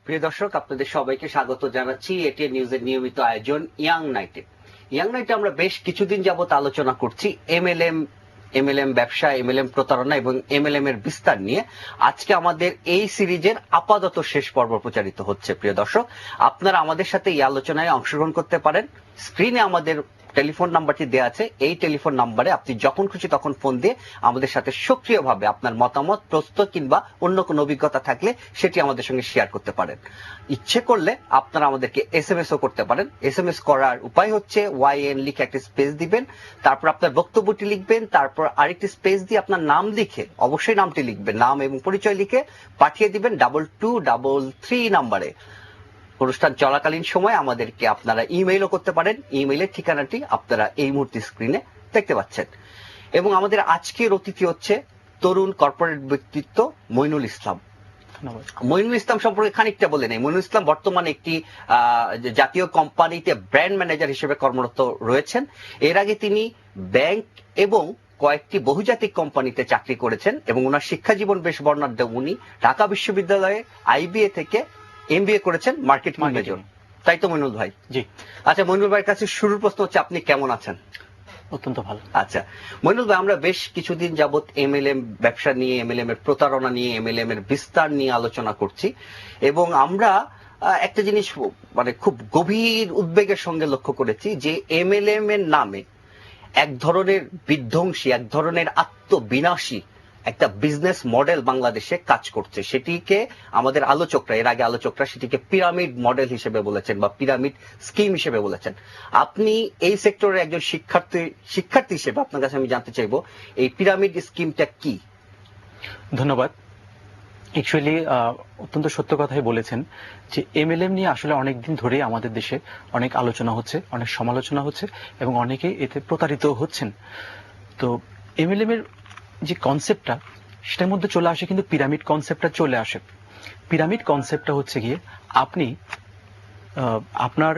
প্রিয় দর্শক, আপনাদের সবাইকে স্বাগত জানাচ্ছি এটিএন নিউজের নিয়মিত আয়োজন ইয়াং নাইটে। ইয়াং নাইটে আমরা বেশ কিছুদিন যাবত আলোচনা করছি এমএলএম ব্যবসা, এমএলএম প্রতারণা এবং এমএলএম এর বিস্তার নিয়ে। আজকে আমাদের এই সিরিজের আপাতত শেষ পর্ব প্রচারিত হচ্ছে। প্রিয় দর্শক, আপনারা আমাদের সাথে এই আলোচনায় অংশগ্রহণ করতে পারেন। স্ক্রিনে আমাদের টেলিফোন নাম্বারটি দেওয়া আছে। এই টেলিফোন নাম্বারে আপনি যখন খুশি তখন ফোন দিয়ে আমাদের সাথে সক্রিয়ভাবে আপনার মতামত, প্রশ্ন কিংবা অন্য কোনো অভিজ্ঞতা থাকলে সেটি আমাদের সঙ্গে শেয়ার করতে পারেন। ইচ্ছে করলে আপনারা আমাদেরকে এসএমএস ও করতে পারেন। এসএমএস করার উপায় হচ্ছে YN লিখে একটা স্পেস দিবেন, তারপর আপনার বক্তব্যটি লিখবেন, তারপর আরেকটি স্পেস দিয়ে আপনার নাম লিখে, অবশ্যই নামটি লিখবেন, নাম এবং পরিচয় লিখে পাঠিয়ে দিবেন 2233 নাম্বারে। অনুষ্ঠান চলাকালীন সময় আমাদেরকে আপনারা ইমেইলও করতে পারেন। ইমেইলের ঠিকানাটি আপনারা এই মুহূর্তে স্ক্রিনে দেখতে পাচ্ছেন। এবং আমাদের আজকের অতিথি হচ্ছে তরুণ কর্পোরেট ব্যক্তিত্ব মইনুল ইসলাম। মইনুল ইসলাম সম্পর্কে খানিকটা বলে নেই। মইনুল ইসলাম বর্তমানে একটি জাতীয় কোম্পানিতে ব্র্যান্ড ম্যানেজার হিসেবে কর্মরত রয়েছেন। এর আগে তিনি ব্যাংক এবং কয়েকটি বহুজাতিক কোম্পানিতে চাকরি করেছেন এবং ওনার শিক্ষা জীবন বেশ বর্ণাঢ্য। উনি ঢাকা বিশ্ববিদ্যালয়ে IBA থেকে MBA করেছেন মার্কেটিং মেজর। তাই তো মইনুল ভাই? জি। আচ্ছা, মইনুল ভাইয়ের কাছে শুরুর প্রশ্ন হচ্ছে, আপনি কেমন আছেন? অত্যন্ত ভালো। আচ্ছা মইনুল ভাই, আমরা বেশ কিছুদিন যাবত MLM ব্যবসা নিয়ে, MLM এর প্রতারণা নিয়ে, MLM এর বিস্তার নিয়ে আলোচনা করছি এবং আমরা একটা জিনিস মানে খুব গভীর উদ্বেগের সঙ্গে লক্ষ্য করেছি যে MLM এর নামে এক ধরনের বিধ্বংসী, এক ধরনের আত্মবিনাশী একটা বিজনেস মডেল বাংলাদেশে কাজ করছে। সেটিকে আমাদের আলোচকরা, এর আগে আলোচকরা সেটিকে পিরামিড মডেল হিসেবে বলেছেন বা পিরামিড স্কিম হিসেবে বলেছেন। আপনি এই সেক্টরের একজন শিক্ষার্থী হিসেবে আপনার কাছে আমি জানতে চাইবো, এই পিরামিড স্কিমটা কি? ধন্যবাদ। অ্যাকচুয়ালি অত্যন্ত সত্য কথাই বলেছেন যে MLM নিয়ে আসলে অনেকদিন ধরেই আমাদের দেশে অনেক আলোচনা হচ্ছে, অনেক সমালোচনা হচ্ছে এবং অনেকেই এতে প্রতারিত হচ্ছেন। তো MLM এর যে কনসেপ্টটা, সেটার মধ্যে চলে আসে কিন্তু পিরামিড কনসেপ্টটা চলে আসে। পিরামিড কনসেপ্টটা হচ্ছে গিয়ে আপনি আপনার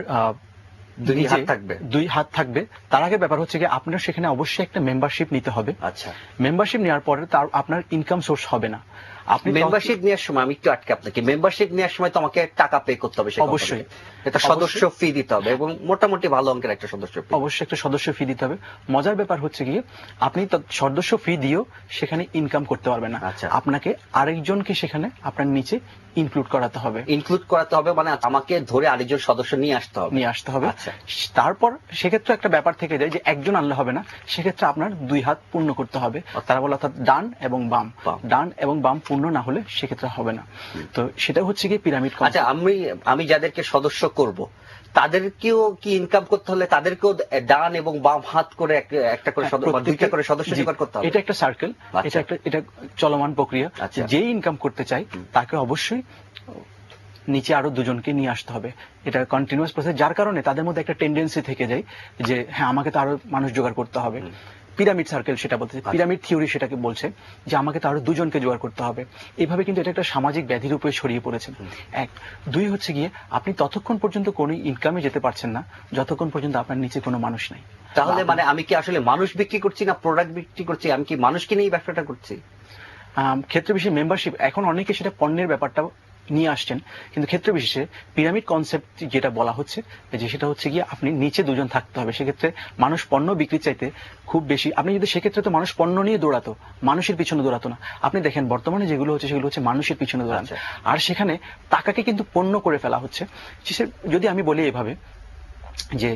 দুই হাত থাকবে। তার আগে ব্যাপার হচ্ছে গিয়ে আপনার সেখানে অবশ্যই একটা মেম্বারশিপ নিতে হবে। আচ্ছা, মেম্বারশিপ নেওয়ার পরে তার আপনার ইনকাম সোর্স হবে না। আপনি মেম্বারশিপ নেওয়ার সময়, আমি একটু আটকে আপনাকে, মেম্বারশিপ নেওয়ার সময় তো আমাকে টাকা পে করতে হবে। অবশ্যই এটা সদস্য ফি দিতে হবে এবং মোটামুটি ভালো অঙ্কের একটা সদস্য ফি। অবশ্যই একটা সদস্য ফি দিতে হবে। মজার ব্যাপার হচ্ছে গিয়ে আপনি সদস্য ফি দিয়েও সেখানে ইনকাম করতে পারবেন না। আপনাকে আরেকজনকে সেখানে আপনার নিচে ইনক্লুড করাতে হবে। মানে আমাকে ধরে আরেকজন সদস্য নিয়ে আসতে হবে। তারপর সেক্ষেত্রে একটা ব্যাপার থেকে যায় যে একজন আনলে হবে না, সেক্ষেত্রে আপনার দুই হাত পূর্ণ করতে হবে। তারা বলে অর্থাৎ ডান এবং বাম, ডান এবং বাম পূর্ণ না হলে সেক্ষেত্রে হবে না। তো সেটা হচ্ছে গিয়ে পিরামিড। আচ্ছা, আমি যাদেরকে সদস্য করব তাদেরকেও কি ইনকাম করতে হলে তাদেরকেও ডান এবং বাম হাত করে একটা করে দুইটা করে সদস্য জোগাড় করতে হবে? এটা একটা সার্কেল, এটা চলমান প্রক্রিয়া। যেই ইনকাম করতে চাই তাকে অবশ্যই নিচে আরো দুজনকে নিয়ে আসতে হবে। এটা কন্টিনিউয়াস প্রসেস, যার কারণে তাদের মধ্যে একটা টেন্ডেন্সি থেকে যায় যে হ্যাঁ, আমাকে তো আরো মানুষ জোগাড় করতে হবে। পিরামিড সার্কেল সেটা বলতে, পিরামিড থিওরি সেটাকে বলছে যে আমাকে তো আরো দুজনকে জোগাড় করতে হবে। এইভাবে কিন্তু এটা একটা সামাজিক ব্যাধির উপরে ছড়িয়ে পড়েছে। এক, দুই হচ্ছে গিয়ে আপনি ততক্ষণ পর্যন্ত কোনো ইনকামে যেতে পারছেন না যতক্ষণ পর্যন্ত আপনার নিচে কোনো মানুষ নাই। তাহলে মানে আমি কি আসলে মানুষ বিক্রি করছি না প্রোডাক্ট বিক্রি করছি? আমি কি মানুষকে নিয়ে ব্যবসাটা করছি? ক্ষেত্র বিশেষে মেম্বারশিপ, এখন অনেকে সেটা পণ্যের ব্যাপারটা নিয়ে আসছেন, কিন্তু ক্ষেত্র বিশেষে পিরামিড কনসেপ্ট যেটা বলা হচ্ছে যে সেটা হচ্ছে গিয়ে আপনি নিচে দুজন থাকতে হবে। সেক্ষেত্রে মানুষ পণ্য বিক্রি চাইতে খুব বেশি, আপনি যদি সেক্ষেত্রে তো মানুষ পণ্য নিয়ে দৌড়াতো, মানুষের পিছনে দৌড়াতো না। আপনি দেখেন বর্তমানে যেগুলো হচ্ছে সেগুলো হচ্ছে মানুষের পিছনে দৌড়াচ্ছে, আর সেখানে টাকাকে কিন্তু পণ্য করে ফেলা হচ্ছে। যদি আমি বলি এভাবে যে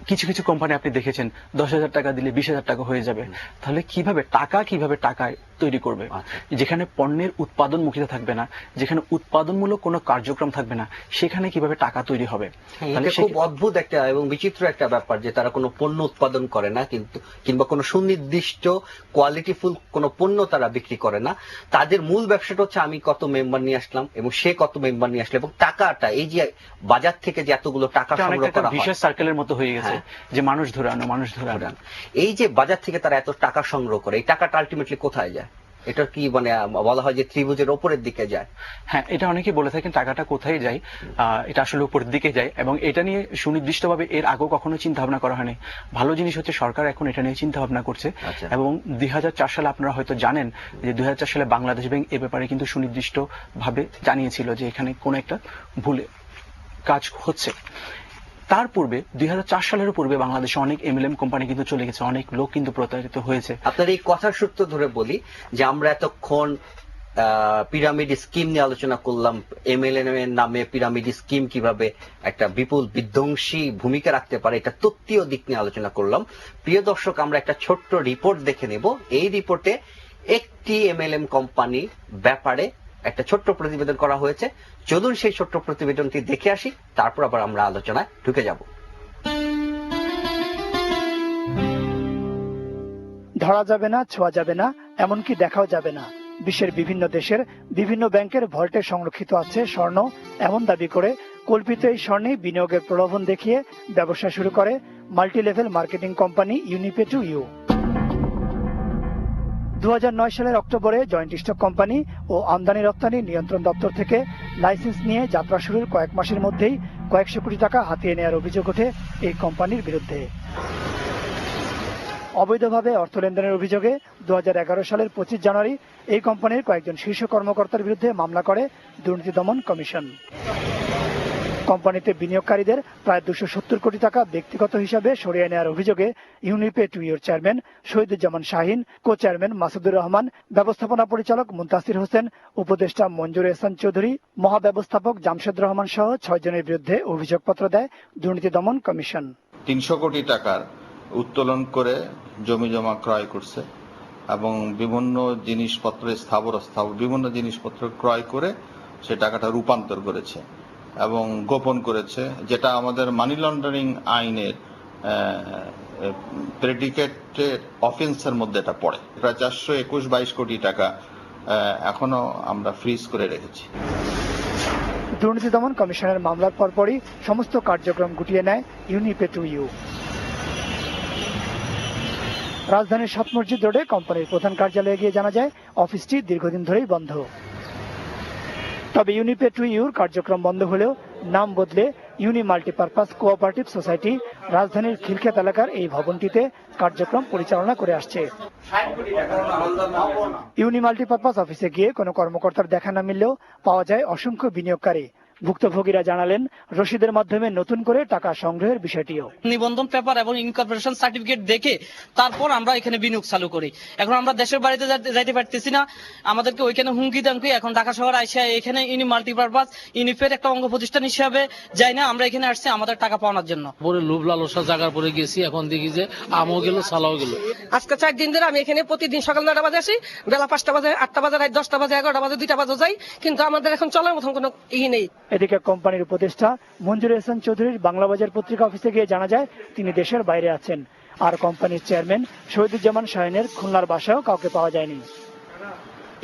কিছু কিছু কোম্পানি আপনি দেখেছেন 10,000 টাকা দিলে 20,000 টাকা হয়ে যাবে। তাহলে কিভাবে টাকা তৈরি করবে? যেখানে পণ্যের উৎপাদনমুখিতা থাকবে না, যেখানে উৎপাদনমূলক কোনো কার্যক্রম থাকবে না, সেখানে কিভাবে টাকা তৈরি হবে? খুব অদ্ভুত একটা এবং বিচিত্র একটা ব্যাপার যে তারা কোনো পণ্য উৎপাদন করে না, কিন্তু কিংবা কোনো সুনির্দিষ্ট কোয়ালিটিফুল কোনো পণ্য তারা বিক্রি করে না। তাদের মূল ব্যবসাটা হচ্ছে আমি কত মেম্বার নিয়ে আসলাম এবং সে কত মেম্বার নিয়ে আসলো, এবং টাকাটা এই যে বাজার থেকে যে এতগুলো টাকা সংগ্রহ করা হয়, বিশেষ সার্কেলের মতো হয়ে গেছে যে মানুষ ধরে আনো। এই যে বাজার থেকে তারা এত টাকা সংগ্রহ করে, এই টাকাটা আলটিমেটলি কোথায় যায়? এটা কি মানে বলা হয় যে ত্রিভুজের ওপরের দিকে যায়? হ্যাঁ, এটা অনেকেই বলে থাকেন টাকাটা কোথায় যায়, এটা আসলে উপরের দিকে যায়, এবং এটা নিয়ে সুনির্দিষ্টভাবে এর আগেও কখনো চিন্তা ভাবনা করা হয়নি। ভালো জিনিস হচ্ছে সরকার এখন এটা নিয়ে চিন্তা ভাবনা করছে। আচ্ছা। এবং 2004 সালে আপনারা হয়তো জানেন যে 2004 সালে বাংলাদেশ ব্যাংক এ ব্যাপারে কিন্তু সুনির্দিষ্ট ভাবে জানিয়েছিল যে এখানে কোন একটা ভুলে কাজ হচ্ছে। তার পূর্বে 2004 সালের পূর্বে বাংলাদেশে অনেক এমএলএম কোম্পানি কিন্তু চলে গেছে, অনেক লোক কিন্তু প্রতারিত হয়েছে। আপনার এই কথার সূত্র ধরে বলি যে আমরা এতক্ষণ পিরামিড স্কিম নিয়ে আলোচনা করলাম, এমএলএম এর নামে পিরামিড স্কিম কিভাবে একটা বিপুল বিধ্বংসী ভূমিকা রাখতে পারে, এটা তত্ত্বীয় দিক নিয়ে আলোচনা করলাম। প্রিয় দর্শক, আমরা একটা ছোট্ট রিপোর্ট দেখে নেব। এই রিপোর্টে একটি এমএলএম কোম্পানি ব্যাপারে একটা ছোট্ট প্রতিবেদন করা হয়েছে। চলুন সেই ছোট্ট প্রতিবেদনটি দেখে আসি, তারপর আবার আমরা আলোচনায় ঢুকে যাব। ধরা যাবে না, ছোঁয়া যাবে না, এমনকি দেখাও যাবে না। বিশ্বের বিভিন্ন দেশের বিভিন্ন ব্যাংকের ভল্টে সংরক্ষিত আছে স্বর্ণ, এমন দাবি করে কল্পিত এই স্বর্ণে বিনিয়োগের প্রলোভন দেখিয়ে ব্যবসা শুরু করে multi level marketing company Unipay to you. 2009 সালের অক্টোবরে জয়েন্ট স্টক কোম্পানি ও আমদানি রপ্তানি নিয়ন্ত্রণ দপ্তর থেকে লাইসেন্স নিয়ে যাত্রা শুরুর কয়েক মাসের মধ্যেই কয়েকশো কোটি টাকা হাতিয়ে নেওয়ার অভিযোগ ওঠে এই কোম্পানির বিরুদ্ধে। অবৈধভাবে অর্থ লেনদেনের অভিযোগে 2011 সালের 25 জানুয়ারি এই কোম্পানির কয়েকজন শীর্ষ কর্মকর্তার বিরুদ্ধে মামলা করে দুর্নীতি দমন কমিশন। কোম্পানিতে বিনিয়োগকারীদের প্রায় 270 কোটি টাকা ব্যক্তিগত হিসাবে সরিয়ে নেওয়ার অভিযোগে ইউনিপে টু ইউর chairman Shahiduzzaman Shahin, co chairman Masudur Rahman, ব্যবস্থাপনা পরিচালক মুনতাসির হোসেন, উপদেষ্টা মঞ্জুর এহসান চৌধুরী, মহাব্যবস্থাপক জামশেদ রহমান সহ 6 জনের বিরুদ্ধে অভিযোগপত্র দেয় দুর্নীতি দমন কমিশন। 300 কোটি টাকার উত্তোলন করে জমি জমা ক্রয় করছে এবং বিভিন্ন জিনিসপত্র স্থাবর বিভিন্ন জিনিসপত্র ক্রয় করে সে টাকাটা রূপান্তর করেছে এবং গোপন করেছে, যেটা আমাদের মানি লন্ডারিং আইনের প্রেডিকেটেড অফেন্সের মধ্যে এটা পড়ে। প্রায় 421-22 কোটি টাকা এখনো আমরা ফ্রিজ করে রেখেছি। দুর্নীতি দমন কমিশনের মামলার পরপরই সমস্ত কার্যক্রম গুটিয়ে নেয় ইউনিপে টু ইউ। রাজধানীর সাত মসজিদ রোডে কোম্পানির প্রধান কার্যালয়ে গিয়ে জানা যায় অফিসটি দীর্ঘদিন ধরেই বন্ধ। তবে ইউনিপে টু ইউর কার্যক্রম বন্ধ হলেও নাম বদলে ইউনি মাল্টিপারপাস কোঅপারেটিভ সোসাইটি রাজধানীর খিলক্ষেত এলাকার এই ভবনটিতে কার্যক্রম পরিচালনা করে আসছে। ইউনি মাল্টিপারপাস অফিসে গিয়ে কোনো কর্মকর্তার দেখা না মিললেও পাওয়া যায় অসংখ্য বিনিয়োগকারী। ভুক্তভোগীরা জানালেন রসিদের মাধ্যমে নতুন করে টাকা সংগ্রহের বিষয়টিও। নিবন্ধন পেপার এবং ইনকর্পোরেশন সার্টিফিকেট দেখে তারপর আমরা এখানে বিনিয়োগ চালু করি। এখন আমরা দেশের বাড়িতে যাইতে পারতেছি না, আমাদেরকে ওইখানে হুমকি দামকি এখন ঢাকা শহর আইসা এখানে ইউনি মাল্টিপারপাস ইউনিফের একটা অঙ্গ প্রতিষ্ঠান হিসাবে যাই না, আমরা এখানে আসছি আমাদের টাকা পাওয়ার জন্য। পরে লোভ লালসা জায়গার পরে গেছি, এখন দেখি যে আমও গেল সালাও গেল। আজকে 4 দিন ধরে আমি এখানে প্রতিদিন সকাল 9টা বাজে আসি, বেলা 5টা বাজে, 8টা বাজে, রাত 10টা বাজে, 11টা বাজে, 2টা বাজে যাই, কিন্তু আমাদের এখন চলার মতন কোনো নেই। এদিকে কোম্পানির উপদেষ্টা মঞ্জুর এহসান চৌধুরীর বাংলা বাজার পত্রিকা অফিসে গিয়ে জানা যায় তিনি দেশের বাইরে আছেন। আর কোম্পানির চেয়ারম্যান শহীদুজ্জামান শাহিনের খুলনার বাসায়ও কাউকে পাওয়া যায়নি।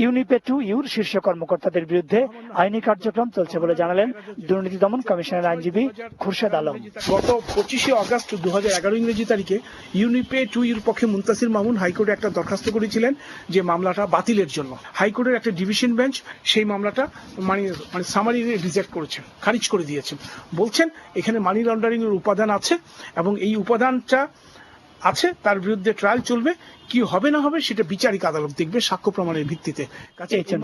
ইউনিপে টু ইউর শীর্ষ কর্মকর্তাদের বিরুদ্ধে আইনি কার্যক্রম চলছে বলে জানালেন দুর্নীতি দমন কমিশনের আইনজীবী খুরশেদ আলম। গত 25 আগস্ট 2011 ইংরেজি তারিখে ইউনিপে টু ইউর পক্ষে মুনতাসির মামুন হাইকোর্টে একটা দরখাস্ত করেছিলেন যে মামলাটা বাতিলের জন্য। হাইকোর্টের একটা ডিভিশন বেঞ্চ সেই মামলাটা মানে সামারি রিজেক্ট করেছেন, খারিজ করে দিয়েছেন। বলছেন এখানে মানি লন্ডারিং এর উপাদান আছে এবং এই উপাদানটা আছে, তার বিরুদ্ধে ট্রায়াল চলবে, কি হবে না হবে সেটা বিচারিক আদালত দেখবে সাক্ষ্য প্রমাণের ভিত্তিতে।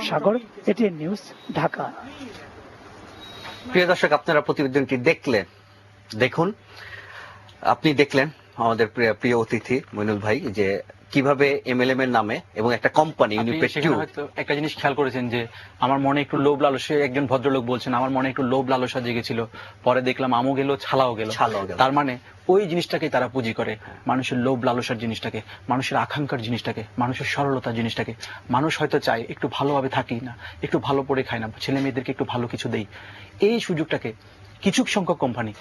সাগর, এটিএন নিউজ, ঢাকা। প্রিয় দর্শক, আপনারা প্রতিবেদনটি দেখুন, আপনি দেখলেন আমাদের প্রিয় অতিথি মইনুল ভাই যে কিভাবে এমএলএম এর নামে এবং একটা কোম্পানি ইউনিপে টু। একটা জিনিস খেয়াল করেছেন যে আমার মনে একটু লোভ লালসা, একজন ভদ্রলোক বলছেন আমার মনে একটু লোভ লালসা জেগেছিল, পরে দেখলাম আমও গেল ছালাও গেল। তার মানে ওই জিনিসটাকে তারা পুঁজি করে, মানুষের লোভ লালসার জিনিসটাকে, মানুষের আকাঙ্ক্ষার জিনিসটাকে, মানুষের সরলতার জিনিসটাকে। মানুষ হয়তো চায় একটু ভালোভাবে থাকি না, একটু ভালো পড়ে খাই না, ছেলে মেয়েদেরকে একটু ভালো কিছু দেই। এই সুযোগটাকে কিছু সংখ্যক কোম্পানি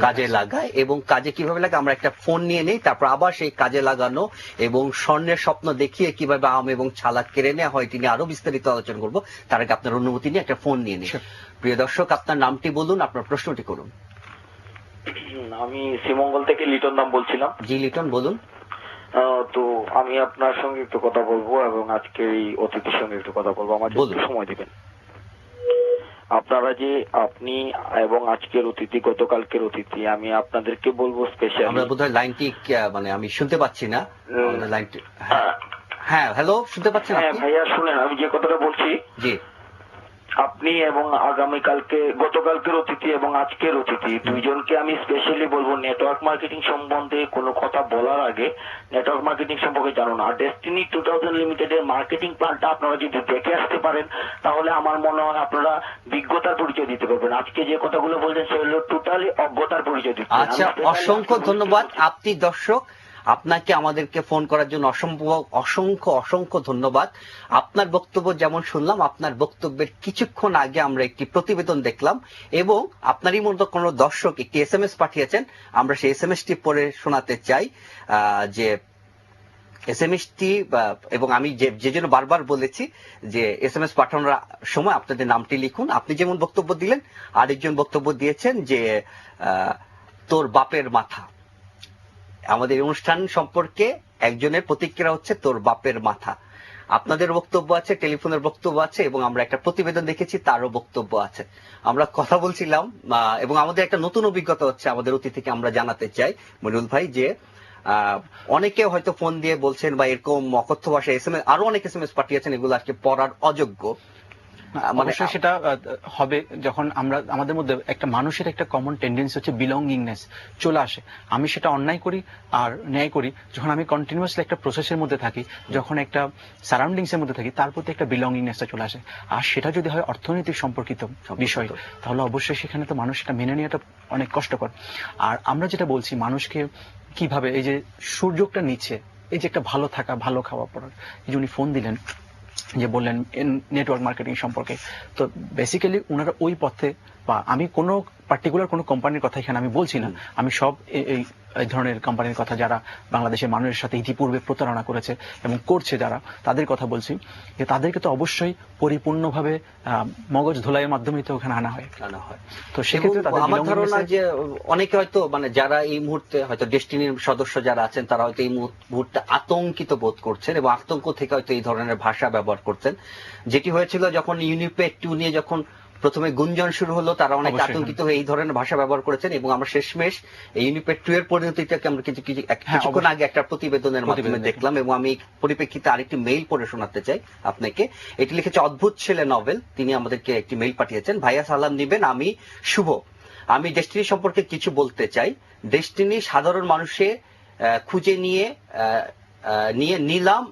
কাজে লাগায় এবং কাজে কিভাবে লাগে আমরা একটা ফোন নিয়ে নেই, তারপর আবার সেই কাজে লাগানো এবং স্বর্ণের স্বপ্ন দেখিয়ে কিভাবে আম এবং ছালা কেড়ে নেওয়া হয় তিনি আরো বিস্তারিত আলোচনা করবো। তার আগে আপনার অনুমতি নিয়ে একটা ফোন নিয়ে নিই। প্রিয় দর্শক, আপনার নামটি বলুন, আপনার প্রশ্নটি করুন। আমি শ্রীমঙ্গল থেকে লিটন নাম বলছিলাম। জি লিটন, বলুন। তো আমি আপনার সঙ্গে একটু কথা বলবো এবং আজকের এই অতিথির সঙ্গে একটু কথা বলবো, আমাকে বলুন। একটু সময় দিবেন। আপনারা যে আপনি এবং আজকের অতিথি, গতকালকের অতিথি, আমি আপনাদেরকে বলবো স্পেশালি, আমরা বোধহয় লাইনটি মানে আমি শুনতে পাচ্ছি না আমাদের লাইনটি। হ্যাঁ, হ্যালো, শুনতে পাচ্ছেন হ্যাঁ আপনি? ভাইয়া শুনেন, আমি যে কথাটা বলছি, জি, আপনি এবং আগামীকালকে, গতকালকের অতিথি এবং আজকের অতিথি দুইজনকে আমি স্পেশালি বলবো, নেটওয়ার্ক মার্কেটিং সম্বন্ধে কোনো কথা বলার আগে নেটওয়ার্ক মার্কেটিং সম্পর্কে জানুন। আর ডেস্টিনি 2000 লিমিটেডের মার্কেটিং প্ল্যানটা আপনারা যদি দেখে আসতে পারেন, তাহলে আমার মনে হয় আপনারা বিজ্ঞতার পরিচয় দিতে পারবেন। আজকে যে কথাগুলো বলছেন সেগুলো টোটালি অজ্ঞতার পরিচয় দিচ্ছেন। আচ্ছা, অসংখ্য ধন্যবাদ। আপনি দর্শক, আপনাকে আমাদেরকে ফোন করার জন্য অসংখ্য ধন্যবাদ। আপনার বক্তব্য যেমন শুনলাম, আপনার বক্তব্যের কিছুক্ষণ আগে আমরা একটি প্রতিবেদন দেখলাম এবং আপনারই মতো কোনো দর্শক একটি SMS পাঠিয়েছেন। আমরা সেই SMS টি পড়ে শোনাতে চাই যে SMS-টি, এবং আমি যে জন্য বারবার বলেছি যে SMS পাঠানোর সময় আপনাদের নামটি লিখুন। আপনি যেমন বক্তব্য দিলেন, আরেকজন বক্তব্য দিয়েছেন যে তোর বাপের মাথা। আমাদের অনুষ্ঠান সম্পর্কে একজনের প্রতিক্রিয়া হচ্ছে তোর বাপের মাথা। আপনাদের বক্তব্য আছে, টেলিফোনের বক্তব্য আছে এবং আমরা একটা প্রতিবেদন দেখেছি, তারও বক্তব্য আছে। আমরা কথা বলছিলাম এবং আমাদের একটা নতুন অভিজ্ঞতা হচ্ছে। আমাদের অতিথিকে আমরা জানাতে চাই মনিরুল ভাই যে অনেকে হয়তো ফোন দিয়ে বলছেন বা এরকম অকথ্য ভাষায় SMS, আরো অনেক SMS পাঠিয়েছেন, এগুলো আজকে পড়ার অযোগ্য। অবশ্যই সেটা হবে যখন আমরা, আমাদের মধ্যে একটা মানুষের একটা কমন টেন্ডেন্সি হচ্ছে বিলঙ্গিংনেস চলে আসে। আমি সেটা অন্যায় করি আর ন্যায় করি যখন আমি কন্টিনিউয়াসলি একটা প্রসেসের মধ্যে থাকি, যখন একটা সারাউন্ডিংস এর মধ্যে থাকি, তার প্রতি একটা বিলঙ্গিংনেসটা চলে আসে। আর সেটা যদি হয় অর্থনৈতিক সম্পর্কিত বিষয়, তাহলে অবশ্যই সেখানে তো মানুষ সেটা মেনে নেওয়াটা অনেক কষ্টকর। আর আমরা যেটা বলছি, মানুষকে কিভাবে এই যে সুযোগটা নিচ্ছে, এই যে একটা ভালো থাকা, ভালো খাওয়া পড়ার, এই যে উনি ফোন দিলেন, যে বললেন নেটওয়ার্ক মার্কেটিং সম্পর্কে, তো বেসিক্যালি ওনারা ওই পথে, বা আমি কোনো পার্টিকুলার কোনো কোম্পানির কথা এখানে আমি বলছি না, আমি সব এই ধরনের কোম্পানির কথা যারা বাংলাদেশের মানুষের সাথে ইতিপূর্বে প্রতারণা করেছে এবং করছে যারা, তাদের কথা বলছি যে তাদেরকে তো অবশ্যই পরিপূর্ণভাবে মগজ ধোলাইয়ের মাধ্যমে তো ওখানে আনা হয়। তো সেক্ষেত্রে আমার ধারণা যে অনেকে হয়তো মানে যারা এই মুহূর্তে হয়তো ডেস্টিনির সদস্য যারা আছেন, তারা হয়তো এই মুহূর্তে আতঙ্কিত বোধ করছেন এবং আতঙ্ক থেকে হয়তো এই ধরনের ভাষা ব্যবহার করছেন। যেটি হয়েছিল যখন ইউনিপে 2 নিয়ে যখন প্রথমে গুঞ্জন শুরু হলো, তারা অনেক আতঙ্কিত হয়ে এই ধরনের ভাষা ব্যবহার করেছেন এবং আমরা শেষমেশ এই ইউনিপেড 2 এর পরিণতিটাকে আমরা কিছুক্ষণ আগে একটা প্রতিবেদনের মাধ্যমে দেখলাম এবং আমি পরিপ্রেক্ষিতে আরেকটি মেইল পড়ে শোনাতে চাই আপনাকে। এটি লিখেছে অদ্ভুত ছেলে নভেল, তিনি আমাদেরকে একটি মেইল পাঠিয়েছেন। ভাইয়া সালাম নিবেন, আমি শুভ। আমি ডেস্টিনি সম্পর্কে কিছু বলতে চাই। ডেস্টিনি সাধারণ মানুষে খুঁজে নিলাম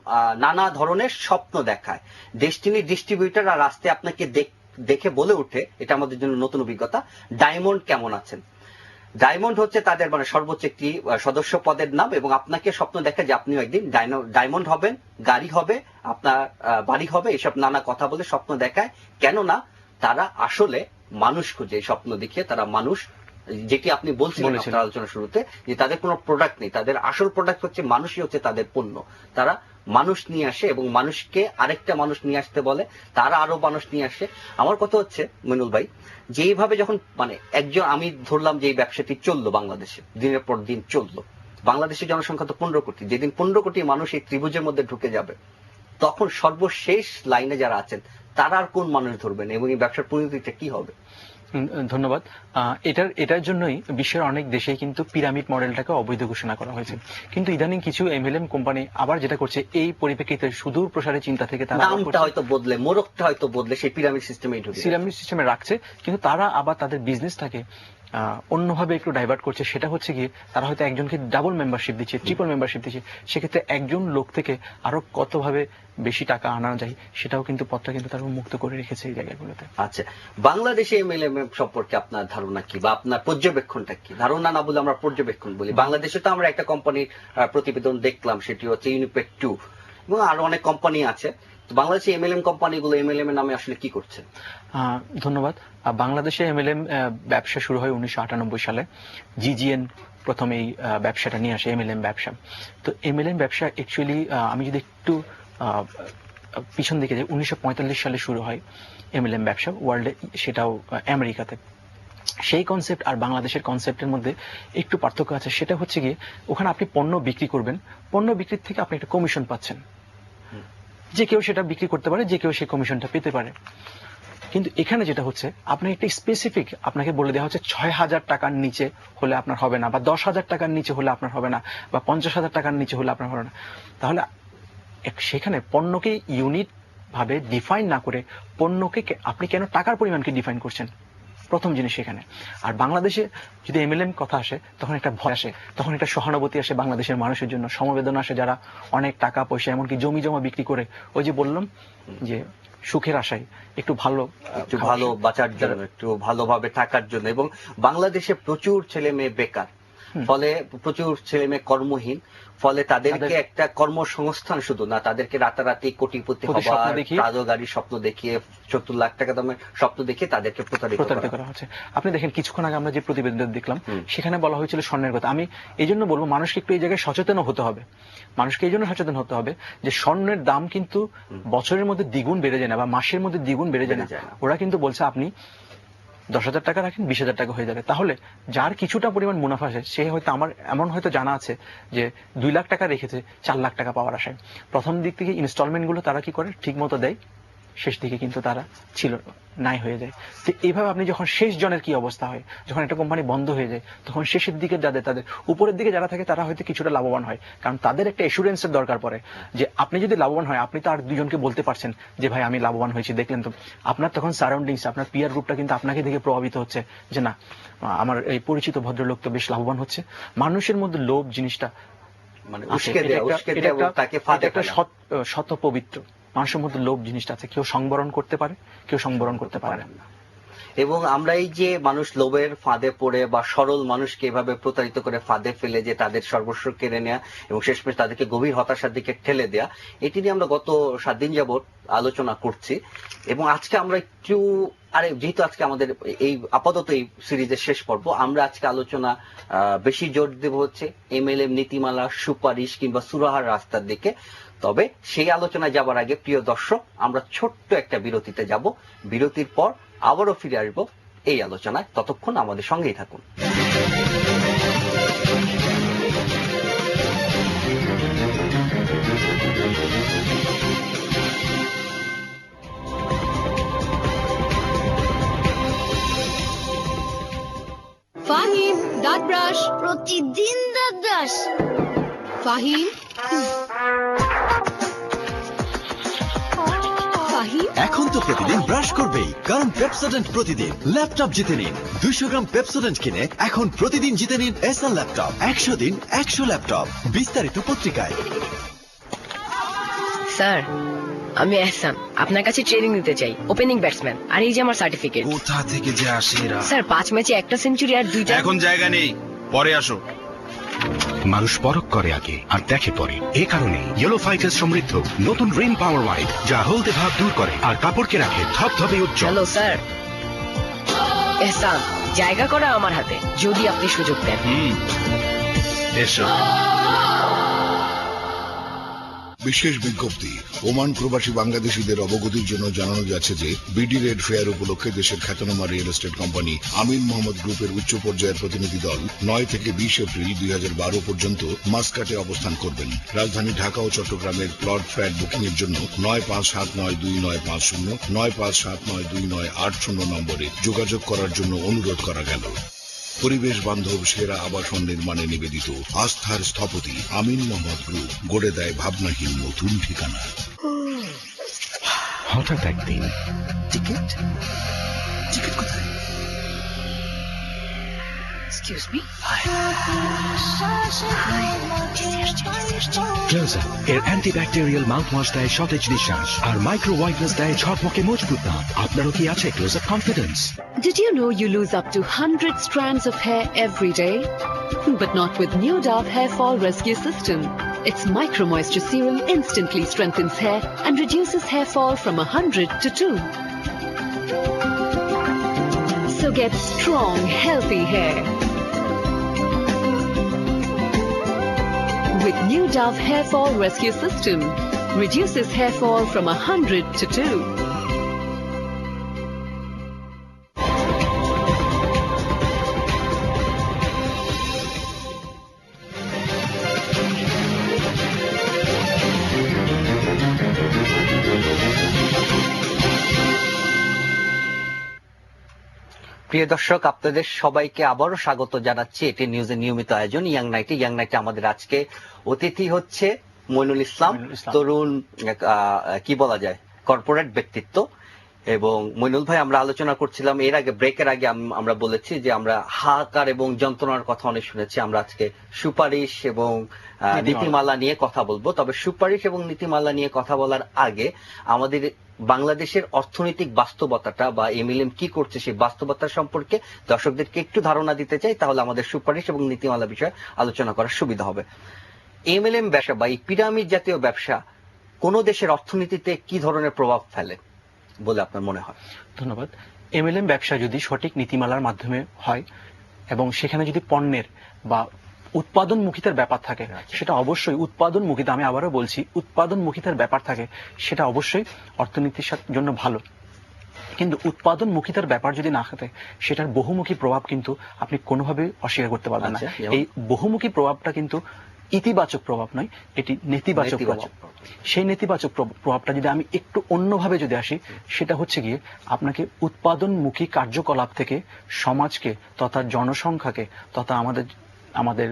নানা ধরনের স্বপ্ন দেখায়। ডেস্টিনি ডিস্ট্রিবিউটর আর রাস্তায় আপনাকে দেখে বলে উঠে, এটা আমাদের জন্য নতুন অভিজ্ঞতা, ডায়মন্ড কেমন আছেন। ডায়মন্ড হচ্ছে তাদের মানে সর্বোচ্চ একটি সদস্য পদের নাম এবং আপনাকে স্বপ্ন দেখে যে আপনিও একদিন ডায়মন্ড হবেন, গাড়ি হবে, আপনার বাড়ি হবে, এসব নানা কথা বলে স্বপ্ন দেখায়। কেননা তারা আসলে মানুষ খুঁজে, এই স্বপ্ন দেখিয়ে তারা মানুষ, যেটি আপনি বলছিলেন আপনার আলোচনার শুরুতে, যে তাদের কোনো প্রোডাক্ট নেই, তাদের আসল প্রোডাক্ট হচ্ছে মানুষই হচ্ছে তাদের পণ্য। তারা মানুষ নিয়ে আসে এবং মানুষকে আরেকটা মানুষ নিয়ে আসতে বলে, তারা আরো মানুষ নিয়ে আসে। আমার কথা হচ্ছে মইনুল ভাই, যেইভাবে যখন মানে একজন, আমি ধরলাম যে এই ব্যবসাটি চললো বাংলাদেশে, দিনের পর দিন চললো, বাংলাদেশের জনসংখ্যা তো 15 কোটি, যেদিন 15 কোটি মানুষ এই ত্রিভুজের মধ্যে ঢুকে যাবে, তখন সর্বশেষ লাইনে যারা আছেন তারা আর কোন মানুষ ধরবেন এবং এই ব্যবসার পরিণতিটা কি হবে? ধন্যবাদ। এটার জন্যই বিশ্বের অনেক দেশে কিন্তু পিরামিড মডেলটাকে অবৈধ ঘোষণা করা হয়েছে। কিন্তু ইদানিং কিছু MLM কোম্পানি আবার যেটা করছে, এই পরিপ্রেক্ষিতে সুদূর প্রসারী চিন্তা থেকে তারা নামটা হয়তো বদলে, মোড়কটা হয়তো বদলে সেই পিরামিড সিস্টেমে রাখছে, কিন্তু তারা আবার তাদের বিজনেসটাকে অন্যভাবে একটু ডাইভার্ট করছে। সেটা হচ্ছে গিয়ে তারা হয়তো একজনকে ডাবল মেম্বারশিপ দিচ্ছে, ট্রিপল মেম্বারশিপ দিচ্ছে, সেক্ষেত্রে একজন লোক থেকে আরো কতভাবে বেশি টাকা আনা যায় সেটাও কিন্তু পথটা কিন্তু তারা মুক্ত করে রেখেছে এই জায়গাগুলোতে। আচ্ছা, বাংলাদেশে MLM সম্পর্কে আপনার ধারণা কি বা আপনার পর্যবেক্ষণটা কি? ধারণা না বলে আমরা পর্যবেক্ষণ বলি। বাংলাদেশে তো আমরা একটা কোম্পানির প্রতিবেদন দেখলাম, সেটি হচ্ছে ইউনিপেড 2 এবং আরো অনেক কোম্পানি আছে। বাংলাদেশে MLM কোম্পানিগুলো MLM এর নামে আসলে কি করছে? ধন্যবাদ। বাংলাদেশে MLM ব্যবসা শুরু হয় 1998 সালে। GGN প্রথম এই ব্যবসাটা নিয়ে আসে, MLM ব্যবসা। তো MLM ব্যবসা অ্যাকচুয়ালি আমি যদি একটু পিছন দিকে যাই, 1945 সালে শুরু হয় MLM ব্যবসা ওয়ার্ল্ডে, সেটাও আমেরিকাতে। সেই কনসেপ্ট আর বাংলাদেশের কনসেপ্টের মধ্যে একটু পার্থক্য আছে। সেটা হচ্ছে গিয়ে ওখানে আপনি পণ্য বিক্রি করবেন, পণ্য বিক্রির থেকে আপনি একটা কমিশন পাচ্ছেন, যে কেউ সেটা বিক্রি করতে পারে, যে কেউ সেই কমিশনটা পেতে পারে। কিন্তু এখানে যেটা হচ্ছে আপনাকে একটা স্পেসিফিক আপনাকে বলে দেওয়া হচ্ছে 6,000 টাকার নিচে হলে আপনার হবে না, বা 10,000 টাকার নিচে হলে আপনার হবে না, বা 50,000 টাকার নিচে হলে আপনার হবে না। তাহলে সেখানে পণ্যকে ইউনিট ভাবে ডিফাইন না করে পণ্যকে আপনি কেন টাকার পরিমাণকে ডিফাইন করছেন, প্রথম জিনিস সেখানে। আর বাংলাদেশে যদি এমএলএম কথা আসে তখন একটা ভয় আসে, তখন একটা সহানুভূতি আসে বাংলাদেশের মানুষের জন্য, সমবেদনা আসে যারা অনেক টাকা পয়সা এমনকি জমি জমা বিক্রি করে, ওই যে বললাম যে সুখের আশায় একটু ভালো বাঁচার জন্য, একটু ভালোভাবে থাকার জন্য। এবং বাংলাদেশে প্রচুর ছেলে মেয়ে বেকার, ফলে প্রচুর ছেলে মেয়ে কর্মহীন, ফলে তাদেরকে একটা কর্মসংস্থান শুধু না, তাদেরকে রাতারাতি কোটিপতি হওয়ার কালো গাড়ির স্বপ্ন দেখিয়ে 70 লাখ টাকা দামের স্বপ্ন দেখিয়ে তাদেরকে প্রতারিত করা হচ্ছে। আপনি দেখেন কিছুক্ষণ আগে আমরা যে প্রতিবেদন দেখলাম সেখানে বলা হয়েছিল স্বর্ণের কথা। আমি এই জন্য বলবো মানুষকে একটু এই জায়গায় সচেতন হতে হবে, মানুষকে এই জন্য সচেতন হতে হবে যে স্বর্ণের দাম কিন্তু বছরের মধ্যে দ্বিগুণ বেড়ে যায় না, বা মাসের মধ্যে দ্বিগুণ বেড়ে যায় না। ওরা কিন্তু বলছে আপনি 10,000 টাকা রাখেন 20,000 টাকা হয়ে যাবে। তাহলে যার কিছুটা পরিমাণ মুনাফা আসে সে হয়তো, আমার এমন হয়তো জানা আছে যে 2 লাখ টাকা রেখেছে 4 লাখ টাকা পাওয়ার আশায়। প্রথম দিক থেকে ইনস্টলমেন্ট গুলো তারা কি করে ঠিক মতো দেয়, শেষ দিকে কিন্তু তারা নাই হয়ে যায়। তো এইভাবে আপনি যখন শেষ জনের কি অবস্থা হয়, যখন একটা কোম্পানি বন্ধ হয়ে যায় তখন শেষের দিকে তাদের উপরের দিকে যারা থাকে তারা হয়তো কিছুটা লাভবান হয়, কারণ তাদের একটা এসুরেন্সের দরকার পড়ে যে আপনি যদি লাভবান হয় আপনি তো আর দুজনকে বলতে পারছেন যে ভাই আমি লাভবান হয়েছি, দেখলেন তো। আপনার তখন সারাউন্ডিংস, আপনার পিয়ার গ্রুপটা কিন্তু আপনাকে দেখে প্রভাবিত হচ্ছে যে না আমার এই পরিচিত ভদ্রলোক তো বেশ লাভবান হচ্ছে। মানুষের মধ্যে লোভ জিনিসটা মানে একটা শত পবিত্র, মানুষের মধ্যে লোভ জিনিসটা আছে, কেউ সংবরণ করতে পারে, কেউ সংবরণ করতে পারে না। এবং আমরা এই যে মানুষ লোভের ফাঁদে পড়ে বা সরল মানুষকে এভাবে প্রতারিত করে ফাঁদে ফেলে যে তাদের সর্বস্ব কেড়ে নেওয়া এবং শেষমেশ তাদেরকে গভীর হতাশার দিকে ঠেলে দেয়া, এটি নিয়ে আমরা গত 7 দিন যাবত আলোচনা করছি। এবং আজকে আমরা একটু যেহেতু আজকে আমাদের এই আপাতত এই সিরিজের শেষ পর্ব, আমরা আজকে আলোচনা বেশি জোর দেব হচ্ছে এমএলএম নীতিমালা, সুপারিশ কিংবা সুরাহার রাস্তার দিকে। তবে সেই আলোচনায় যাবার আগে প্রিয় দর্শক, আমরা ছোট্ট একটা বিরতিতে যাব। বিরতির পর আবারও ফিরে আসবো এই আলোচনায়, ততক্ষণ আমাদের সঙ্গেই থাকুন। ফাহিম, দাঁত ব্রাশ প্রতিদিন, দাঁত ব্রাশ। ফাহিম, এখন তো প্রতিদিন ব্রাশ করবেই, কারণ পেপসোডেন্ট প্রতিদিন ল্যাপটপ জিতে নিন। 200 গ্রাম পেপসোডেন্ট কিনে এখন প্রতিদিন জিতে নিন এসার ল্যাপটপ। 100 দিন 100 ল্যাপটপ, বিস্তারিত পত্রিকায়। স্যার, আমি এহসান, আপনার কাছে ট্রেনিং নিতে চাই, ওপেনিং ব্যাটসম্যান। আর এই যে আমার সার্টিফিকেট। কোথা থেকে যে আসে এরা? স্যার 5 ম্যাচে 1টা সেঞ্চুরি আর 2টা। এখন জায়গা নেই, পরে আসো। মানুষ পরখ করে আগে আর দেখে পরে। এ কারণে ইয়েলো ফাইটার সমৃদ্ধ নতুন রিন পাওয়ার ওয়াইড, যা হলদে ভাব দূর করে আর কাপড়কে রাখে ধবধবে উজ্জ্বল। হ্যালো স্যার, এহসান, জায়গা করা আমার হাতে, যদি আপনি সুযোগ দেন। এসো। বিশেষ বিজ্ঞপ্তি, ওমান প্রবাসী বাংলাদেশিদের অবগতির জন্য জানানো যাচ্ছে যে বিডি রেড ফেয়ার উপলক্ষে দেশের খ্যাতনামা রিয়েল এস্টেট কোম্পানি আমিন মোহাম্মদ গ্রুপের উচ্চ পর্যায়ের প্রতিনিধি দল 9 থেকে 20 এপ্রিল 2012 পর্যন্ত মাসকাটে অবস্থান করবেন। রাজধানী ঢাকা ও চট্টগ্রামের প্লট ফ্ল্যাট বুকিং এর জন্য 95792950 95792980 নম্বরে যোগাযোগ করার জন্য অনুরোধ করা গেল। পরিবেশ বান্ধব সেরা আবাসন নির্মাণে নিবেদিত আস্থার স্থপতি আমিন মোহাম্মদ গ্রুপ গড়ে দেয় ভাবনাহীন নতুন ঠিকানা। হঠাৎ একদিন টিকিট কোথায়? Excuse me. ক্লোজ আপ এর অ্যান্টিব্যাকটেরিয়াল মাউথওয়াশ দেয় সতেজ নিঃশ্বাস আর মাইক্রো হোয়াইটনেস দেয় ঝকমকে মজবুত দাঁত। আপনারও কি আছে close up confidence? Did you know you lose up to 100 strands of hair every day? But not with New Dove Hair Fall Rescue System. Its Micro Moisture Serum instantly strengthens hair and reduces hair fall from 100 to 2. So get strong, healthy hair. With New Dove Hair Fall Rescue System, reduces hair fall from 100 to 2. প্রিয় দর্শক, আপনাদের সবাইকে আবারও স্বাগত জানাচ্ছি এটি নিউজের নিয়মিত আয়োজন ইয়াং নাইটে। ইয়াং নাইটে আমাদের আজকে অতিথি হচ্ছে মইনুল ইসলাম, তরুণ কি বলা যায় কর্পোরেট ব্যক্তিত্ব। এবং মইনুল ভাই, আমরা আলোচনা করছিলাম এর আগে, ব্রেকের আগে আমরা বলেছি যে আমরা হাহাকার এবং যন্ত্রণার কথা অনেক শুনেছি। আমরা আজকে সুপারিশ এবং নীতিমালা নিয়ে কথা বলবো। তবে সুপারিশ এবং নীতিমালা নিয়ে কথা বলার আগে আমাদের বাংলাদেশের অর্থনৈতিক বাস্তবতাটা বা এমএলএম কি করছে সেই বাস্তবতা সম্পর্কে দর্শকদেরকে একটু ধারণা দিতে চাই, তাহলে আমাদের সুপারিশ এবং নীতিমালা বিষয়ে আলোচনা করার সুবিধা হবে। এমএলএম ব্যবসা বা এই পিরামিড জাতীয় ব্যবসা কোন দেশের অর্থনীতিতে কি ধরনের প্রভাব ফেলে বলে আপনার মনে হয়? ধন্যবাদ। এমএলএম ব্যবসা যদি সঠিক নীতিমালার মাধ্যমে হয় এবং সেখানে যদি পণ্যের বা উৎপাদনমুখিতার ব্যাপার থাকে, সেটা অবশ্যই উৎপাদনমুখিতা, আমি আবারও বলছি উৎপাদনমুখিতার ব্যাপার থাকে, সেটা অবশ্যই অর্থনীতির জন্য ভালো। কিন্তু উৎপাদনমুখিতার ব্যাপার যদি না থাকে, সেটার বহুমুখী প্রভাব কিন্তু আপনি কোনোভাবেই অস্বীকার করতে পারবেন না। এই বহুমুখী প্রভাবটা কিন্তু ইতিবাচক প্রভাব নয়, এটি নেতিবাচক প্রভাব। সেই নেতিবাচক প্রভাবটা যদি আমি একটু অন্যভাবে যদি আসি, সেটা হচ্ছে গিয়ে আপনাকে উৎপাদনমুখী কার্যকলাপ থেকে সমাজকে তথা জনসংখ্যাকে তথা আমাদের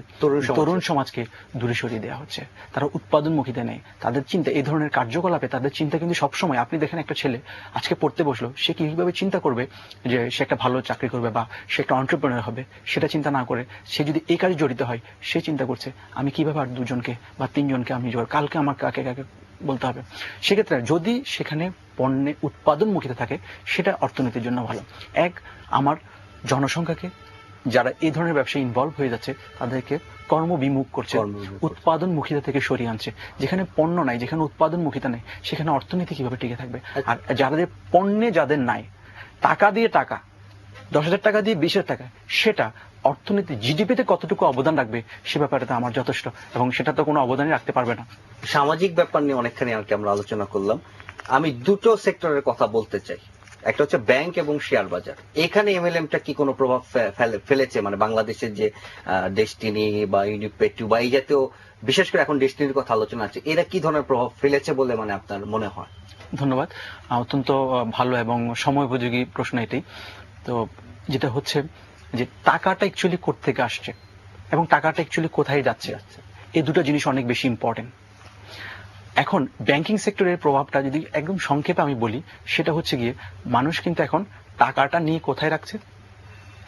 তরুণ সমাজকে দূরে সরিয়ে দেওয়া হচ্ছে। তারা উৎপাদনমুখীতে নেই, তাদের চিন্তা এই ধরনের কার্যকলাপে তাদের চিন্তা কিন্তু সবসময়, আপনি দেখেন একটা ছেলে আজকে পড়তে বসলো, সে কিভাবে চিন্তা করবে যে সে একটা ভালো চাকরি করবে বা সে একটা এন্টারপ্রেনার হবে, সেটা চিন্তা না করে সে যদি এই কাজে জড়িত হয়, সে চিন্তা করছে আমি কিভাবে আর দুজনকে বা তিনজনকে আমি কালকে আমার কাকে কাকে বলতে হবে। সেক্ষেত্রে যদি সেখানে পণ্যে উৎপাদনমুখিতা থাকে, সেটা অর্থনীতির জন্য ভালো। আমার জনসংখ্যাকে, যারা এই ধরনের ব্যবসায় ইনভলভ হয়ে যাচ্ছে, তাদেরকে কর্মবিমুখ করছে, উৎপাদনমুখিতা থেকে সরিয়ে আনছে। যেখানে পণ্য নাই, যেখানে উৎপাদনমুখিতা নেই, সেখানে অর্থনীতি কিভাবে টিকে থাকবে? আর যাদের পণ্যে যাদের নাই, টাকা দিয়ে টাকা, 10,000 টাকা দিয়ে 20,000 টাকা, সেটা অর্থনীতি জিডিপিতে কতটুকু অবদান রাখবে সে ব্যাপারে আমার যথেষ্ট, এবং সেটা তো কোনো অবদানই রাখতে পারবে না। সামাজিক ব্যাপার নিয়ে অনেকখানি আর কি আমরা আলোচনা করলাম। আমি দুটো সেক্টরের কথা বলতে চাই, একটা হচ্ছে ব্যাংক এবং শেয়ার বাজার। এখানে এমএলএমটা কি কোনো প্রভাব ফেলেছে? মানে বাংলাদেশের যে ডেস্টিনি বা ইউনিপে 2 বা এই জাতীয়, বিশেষ করে এখন ডেস্টিনির কথা আলোচনা আছে, এরা কি ধরনের প্রভাব ফেলেছে বলে মানে আপনার মনে হয়? ধন্যবাদ, অত্যন্ত ভালো এবং সময় উপযোগী প্রশ্ন এটাই। তো যেটা হচ্ছে যে টাকাটা অ্যাকচুয়ালি কোত্থেকে আসছে এবং টাকাটা অ্যাকচুয়ালি কোথায় যাচ্ছে, এই দুটো জিনিস অনেক বেশি ইম্পর্টেন্ট। এখন ব্যাংকিং সেক্টরের প্রভাবটা যদি একদম সংক্ষেপে আমি বলি, সেটা হচ্ছে গিয়ে মানুষ কিন্তু এখন টাকাটা নিয়ে কোথায় রাখছে,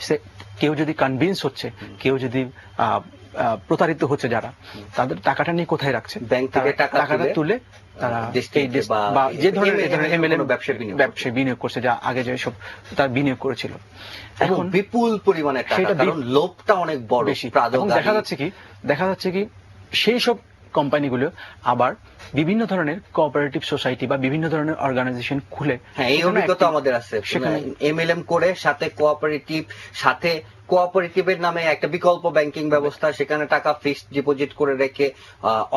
সে কেউ যদি কনভিন্স হচ্ছে, কেউ যদি প্রতারিত হচ্ছে, যারা তাদের টাকাটা নিয়ে কোথায় রাখছে, ব্যাংক থেকে টাকাটা তুলে তারা বা যে ধরনের এমএলএম ব্যবসায় বিনিয়োগ করছে, যা আগে যে সব তার বিনিয়োগ করেছিল, এখন বিপুল পরিমাণে টাকা, কারণ লোভটা অনেক বড় বেশি। দেখা যাচ্ছে কি সেই সব কোম্পানিগুলো আবার বিভিন্ন ধরনের কোঅপারেটিভ সোসাইটি বা বিভিন্ন ধরনের অর্গানাইজেশন খুলে, হ্যাঁ এই অভিজ্ঞতা আমাদের আছে, সেখানে এমএলএম করে সাথে কোঅপারেটিভের নামে একটা বিকল্প ব্যাংকিং ব্যবস্থা, সেখানে টাকা ফিক্সড ডিপোজিট করে রেখে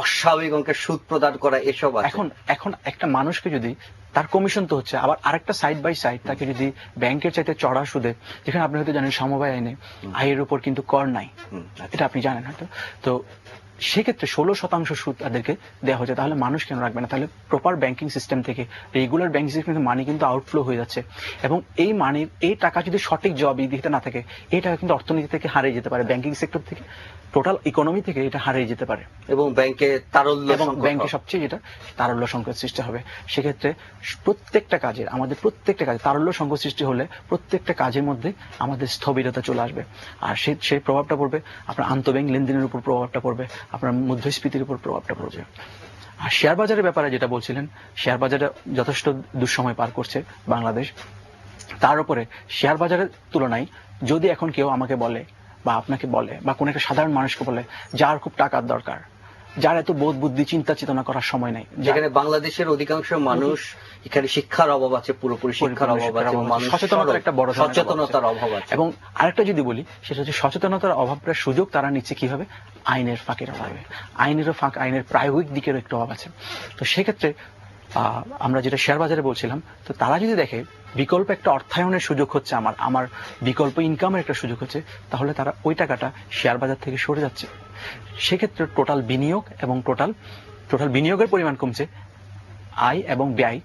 অস্বাভাবিক অঙ্কের সুদ প্রদান করা, এসব আছে। এখন একটা মানুষকে যদি তার কমিশন তো হচ্ছে, আবার আরেকটা সাইড বাই সাইড তাকে যদি ব্যাংকের চাইতে চড়া সুদে, যেখানে আপনি হয়তো জানেন সমবায় আইনে আয়ের উপর কিন্তু কর নাই, এটা আপনি জানেন হয়তো, তো সেক্ষেত্রে 16% সুদ তাদেরকে দেওয়া হচ্ছে। তাহলে মানুষ কেন রাখবে না? তাহলে প্রপার ব্যাংকিং সিস্টেম থেকে, রেগুলার ব্যাংকিং সিস্টেম থেকে মানি কিন্তু আউটফ্লো হয়ে যাচ্ছে, এবং এই মানির এই টাকা যদি সঠিক জবাব দিতে না থাকে, এই টাকা কিন্তু অর্থনীতি থেকে হারিয়ে যেতে পারে, ব্যাংকিং সেক্টর থেকে, টোটাল ইকোনমি থেকে এটা হারিয়ে যেতে পারে, এবং ব্যাংকে তারল্য, এবং ব্যাংকে সবচেয়ে যেটা তারল্য সংকট সৃষ্টি হবে। সেক্ষেত্রে প্রত্যেকটা কাজের, আমাদের প্রত্যেকটা কাজে তারল্য সংকট সৃষ্টি হলে প্রত্যেকটা কাজের মধ্যে আমাদের স্থবিরতা চলে আসবে, আর সেই প্রভাবটা পড়বে আপনার আন্তঃব্যাংক লেনদেনের উপর, প্রভাবটা পড়বে আপনার মুদ্রাস্ফীতির উপর, প্রভাবটা পড়বে। আর শেয়ার বাজারের ব্যাপারে যেটা বলছিলেন, শেয়ার বাজারে যথেষ্ট দুঃসময় পার করছে বাংলাদেশ। তার উপরে শেয়ার বাজারের তুলনায় যদি এখন কেউ আমাকে বলে বা আপনাকে বলে বা কোন একটা সাধারণ মানুষকে বলে যার খুব টাকার দরকার, যার এত বোধ বুদ্ধি চিন্তা চেতনা করার সময় নাই, যেখানে বাংলাদেশের অধিকাংশ মানুষ, এখানে শিক্ষার অভাব আছে, পুরোপুরি শিক্ষার অভাব আছে, সচেতনতার একটা বড় সচেতনতার অভাব আছে। এবং আরেকটা যদি বলি, সেটা হচ্ছে সচেতনতার অভাবটা সুযোগ তারা নিচ্ছে কিভাবে, আইনের ফাঁকের অভাবে, আইনের প্রায়োগিক দিকের একটু অভাব আছে। তো সেক্ষেত্রে আমরা যেটা শেয়ার বাজারে বলছিলাম, তো তারা যদি দেখে বিকল্প একটা অর্থায়নের সুযোগ হচ্ছে, আমার বিকল্প ইনকামের একটা সুযোগ হচ্ছে, তাহলে তারা ওই টাকাটা শেয়ার বাজার থেকে সরে যাচ্ছে। সেক্ষেত্রে টোটাল বিনিয়োগ এবং টোটাল বিনিয়োগের পরিমাণ কমছে, আয় এবং ব্যয়,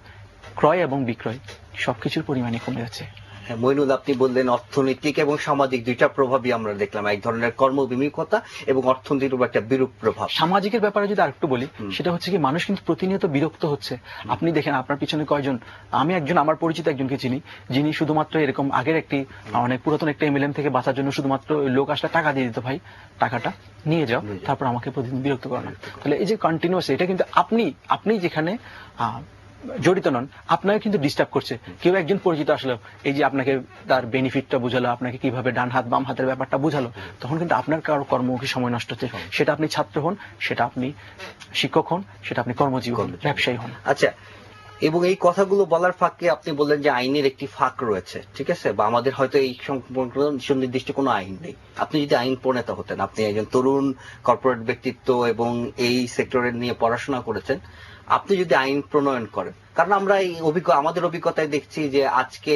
ক্রয় এবং বিক্রয় সবকিছুর পরিমাণই কমে যাচ্ছে। হ্যাঁ, মইনুল, আপনি বললেন অর্থনৈতিক এবং সামাজিক দুইটা প্রভাবই আমরা দেখলাম, এক ধরনের কর্মবিমুখতা এবং অর্থনীতির উপর একটা বিরূপ প্রভাব। সামাজিকের ব্যাপারে যদি আরেকটু বলি, সেটা হচ্ছে কি মানুষ কিন্তু প্রতিনিয়ত বিরক্ত হচ্ছে। আপনি দেখেন আপনার পিছনে কয়জন, আমি একজন আমার পরিচিত একজনকে চিনি, যিনি শুধুমাত্র এরকম আগের একটি অনেক পুরাতন একটা এমএলএম থেকে বাঁচার জন্য শুধুমাত্র লোক আসলে টাকা দিয়ে দিত, ভাই টাকাটা নিয়ে যাও, তারপর আমাকে প্রতিদিন বিরক্ত করো না। তাহলে এই যে কন্টিনিউয়াস, এটা কিন্তু আপনি যেখানে জড়িত নন, আপনাকে কিন্তু ডিস্টার্ব করছে। কেউ একজন পরিচিত আসলো, এই যে আপনাকে তার বেনিফিটটা বুঝালো, আপনাকে কিভাবে ডান হাত বাম হাতের ব্যাপারটা বুঝালো, তখন কিন্তু আপনার কারো কর্মমুখী সময় নষ্ট হচ্ছে। সেটা আপনি ছাত্র হন, সেটা আপনি শিক্ষক হন, সেটা আপনি কর্মজীবী হন, ব্যবসায়ী হন। আচ্ছা, এবং এই কথাগুলো বলার ফাঁকে আপনি বললেন যে আইনের একটি ফাঁক রয়েছে, ঠিক আছে, বা আমাদের হয়তো এই সুনির্দিষ্ট কোনো আইন নেই। আপনি যদি আইন প্রণেতা হতেন, আপনি একজন তরুণ কর্পোরেট ব্যক্তিত্ব এবং এই সেক্টরের নিয়ে পড়াশোনা করেছেন, আপনি যদি আইন প্রণয়ন করেন, কারণ আমরা এই আমাদের অভিজ্ঞতায় দেখছি যে আজকে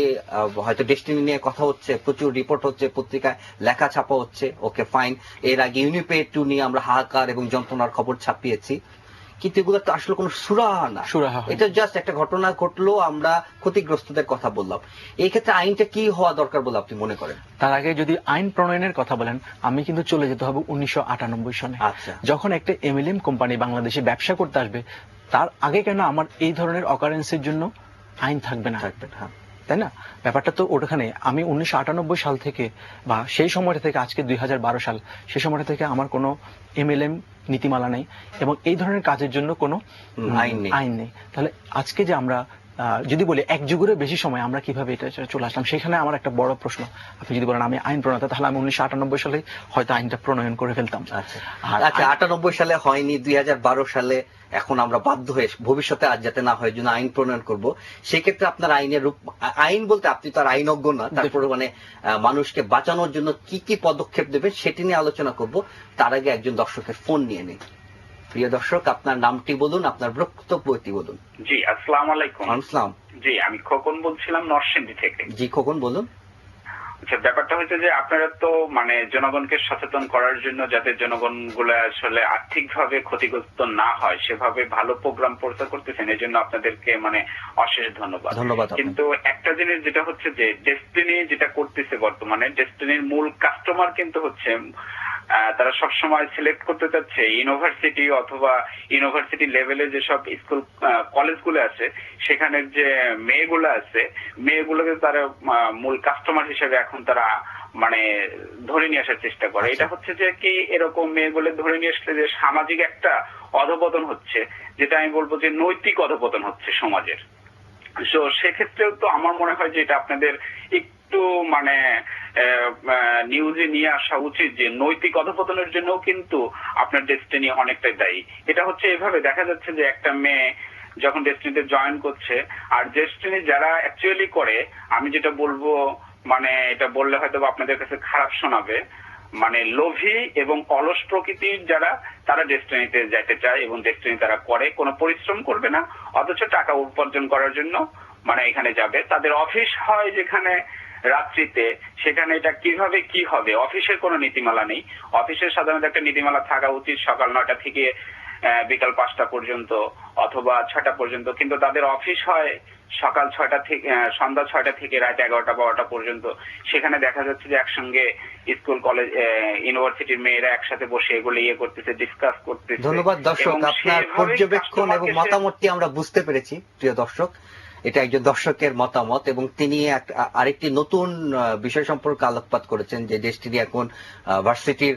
হয়তো ডেস্টিনি নিয়ে কথা হচ্ছে, প্রচুর রিপোর্ট হচ্ছে, পত্রিকায় লেখা ছাপা হচ্ছে, ওকে ফাইন। এর আগে ইউনিপে 2 নিয়ে আমরা হাহাকার এবং যন্ত্রণার খবর ছাপিয়েছি, কিন্তু এগুলো তো আসলে কোনো সুরাহা না। এটা জাস্ট একটা ঘটনা ঘটলো, আমরা ক্ষতিগ্রস্তদের কথা বললাম। এই ক্ষেত্রে আইনটা কি হওয়া দরকার বলে আপনি মনে করেন? তার আগে যদি আইন প্রণয়নের কথা বলেন, আমি কিন্তু চলে যেতে হবে 1998 সনে। আচ্ছা, যখন একটা এমএলএম কোম্পানি বাংলাদেশে ব্যবসা করতে আসবে, তার আগে কেন আমার এই ধরনের অকারেন্সের জন্য আইন থাকবে না, তাই না? ব্যাপারটা তো ওখানে। আমি 1998 সাল থেকে বা সেই সময়টা থেকে আজকে 2012 সাল, সেই সময়টা থেকে আমার কোনো এমএলএম নীতিমালা নেই এবং এই ধরনের কাজের জন্য কোনো আইন নেই। তাহলে আজকে যে আমরা যদি বলি 1 যুগেরও বেশি সময় আমরা কিভাবে এটা চলে আসলাম, সেখানে আমার একটা বড় প্রশ্ন। আপনি যদি বলেন আমি আইন প্রণেতা, তাহলে আমি 1998 সালে হয়তো আইনটা প্রণয়ন করে ফেলতাম। আচ্ছা, 98 সালে হয়নি, 2012 সালে এখন আমরা বাধ্য হয়ে ভবিষ্যতে আজ যাতে না হয় জন্য আইন প্রণয়ন করব। সেই ক্ষেত্রে আপনার আইনের রূপ, আইন বলতে আপনি তো আর আইনজ্ঞ না, তারপরে মানে মানুষকে বাঁচানোর জন্য কি কি পদক্ষেপ দেবে সেটি নিয়ে আলোচনা করব। তার আগে একজন দর্শকের ফোন নিয়ে নেই। প্রিয় দর্শক, আপনার নামটি বলুন, আপনার বক্তব্যটি বলুন। জি, আসসালামু আলাইকুম। আসসালাম। জি, আমি খোকন বলছিলাম নরসিংদী থেকে। জি খোকন, বলুন। আচ্ছা, ব্যাপারটা হচ্ছে যে আপনারা তো মানে জনগণকে সচেতন করার জন্য, যাতে জনগণ গুলো আসলে আর্থিকভাবে ক্ষতিগ্রস্ত না হয়, সেভাবে ভালো প্রোগ্রাম প্রচার করতেছেন, এই জন্য আপনাদেরকে মানে অশেষ ধন্যবাদ। কিন্তু একটা জিনিস যেটা হচ্ছে যে ডেস্টিনি যেটা করতেছে বর্তমানে, ডেস্টিনির মূল কাস্টমার কিন্তু হচ্ছে তারা সবসময় সিলেক্ট করতে চাচ্ছে ইউনিভার্সিটি অথবা ইউনিভার্সিটি লেভেলে যেসব স্কুল কলেজগুলো আছে, সেখানের যে মেয়েগুলো আছে, মেয়েগুলোকে তারা মূল কাস্টমার হিসেবে এখন তারা মানে ধরে নিয়ে আসার চেষ্টা করে। এটা হচ্ছে যে কি, এরকম মেয়েগুলো ধরে নিয়ে আসলে যে সামাজিক একটা অধপতন হচ্ছে, যেটা আমি বলবো যে নৈতিক অধপতন হচ্ছে সমাজের। তো সেক্ষেত্রেও তো আমার মনে হয় যে এটা আপনাদের একটু মানে নিউজে নিয়ে আসা উচিত যে নৈতিক অধপতনের জন্য কিন্তু আপনার ডেস্টিনি অনেকটাই দায়ী। এটা হচ্ছে এভাবে দেখা যাচ্ছে যে একটা মেয়ে যখন ডেস্টিনিতে জয়েন করছে, আর ডেস্টিনি যারা অ্যাকচুয়ালি করে, আমি যেটা বলবো মানে এটা বললে হয়তো আপনাদের কাছে খারাপ শোনাবে, মানে লোভী এবং অলস প্রকৃতির যারা, তারা ডেস্টিনিতে যেতে চায় এবং ডেস্টিনি তারা করে, কোনো পরিশ্রম করবে না, অথচ টাকা উপার্জন করার জন্য মানে এখানে যাবে। তাদের অফিস হয় যেখানে রাত্রিতে, সেখানে এটা কিভাবে কি হবে, অফিসের কোনো নীতিমালা নেই। অফিসের সাধারণত একটা নীতিমালা থাকা উচিত সকাল 9টা থেকে বিকাল 5টা পর্যন্ত অথবা 6টা পর্যন্ত, কিন্তু তাদের অফিস হয় সকাল 6টা থেকে সন্ধ্যা 6টা থেকে রাত 11টা-12টা পর্যন্ত। সেখানে দেখা যাচ্ছে যে একসঙ্গে স্কুল কলেজ ইউনিভার্সিটির মেয়েরা একসাথে বসে এগুলো ইয়ে করতেছে, ডিসকাস করতেছে। ধন্যবাদ দর্শক, আপনার পর্যবেক্ষণ এবং মতামতটি আমরা বুঝতে পেরেছি। প্রিয় দর্শক, এটা একজন দর্শকের মতামত এবং তিনি আরেকটি নতুন বিষয় সম্পর্কে আলোকপাত করেছেন যে ডেস্টিনি এখন ভার্সিটির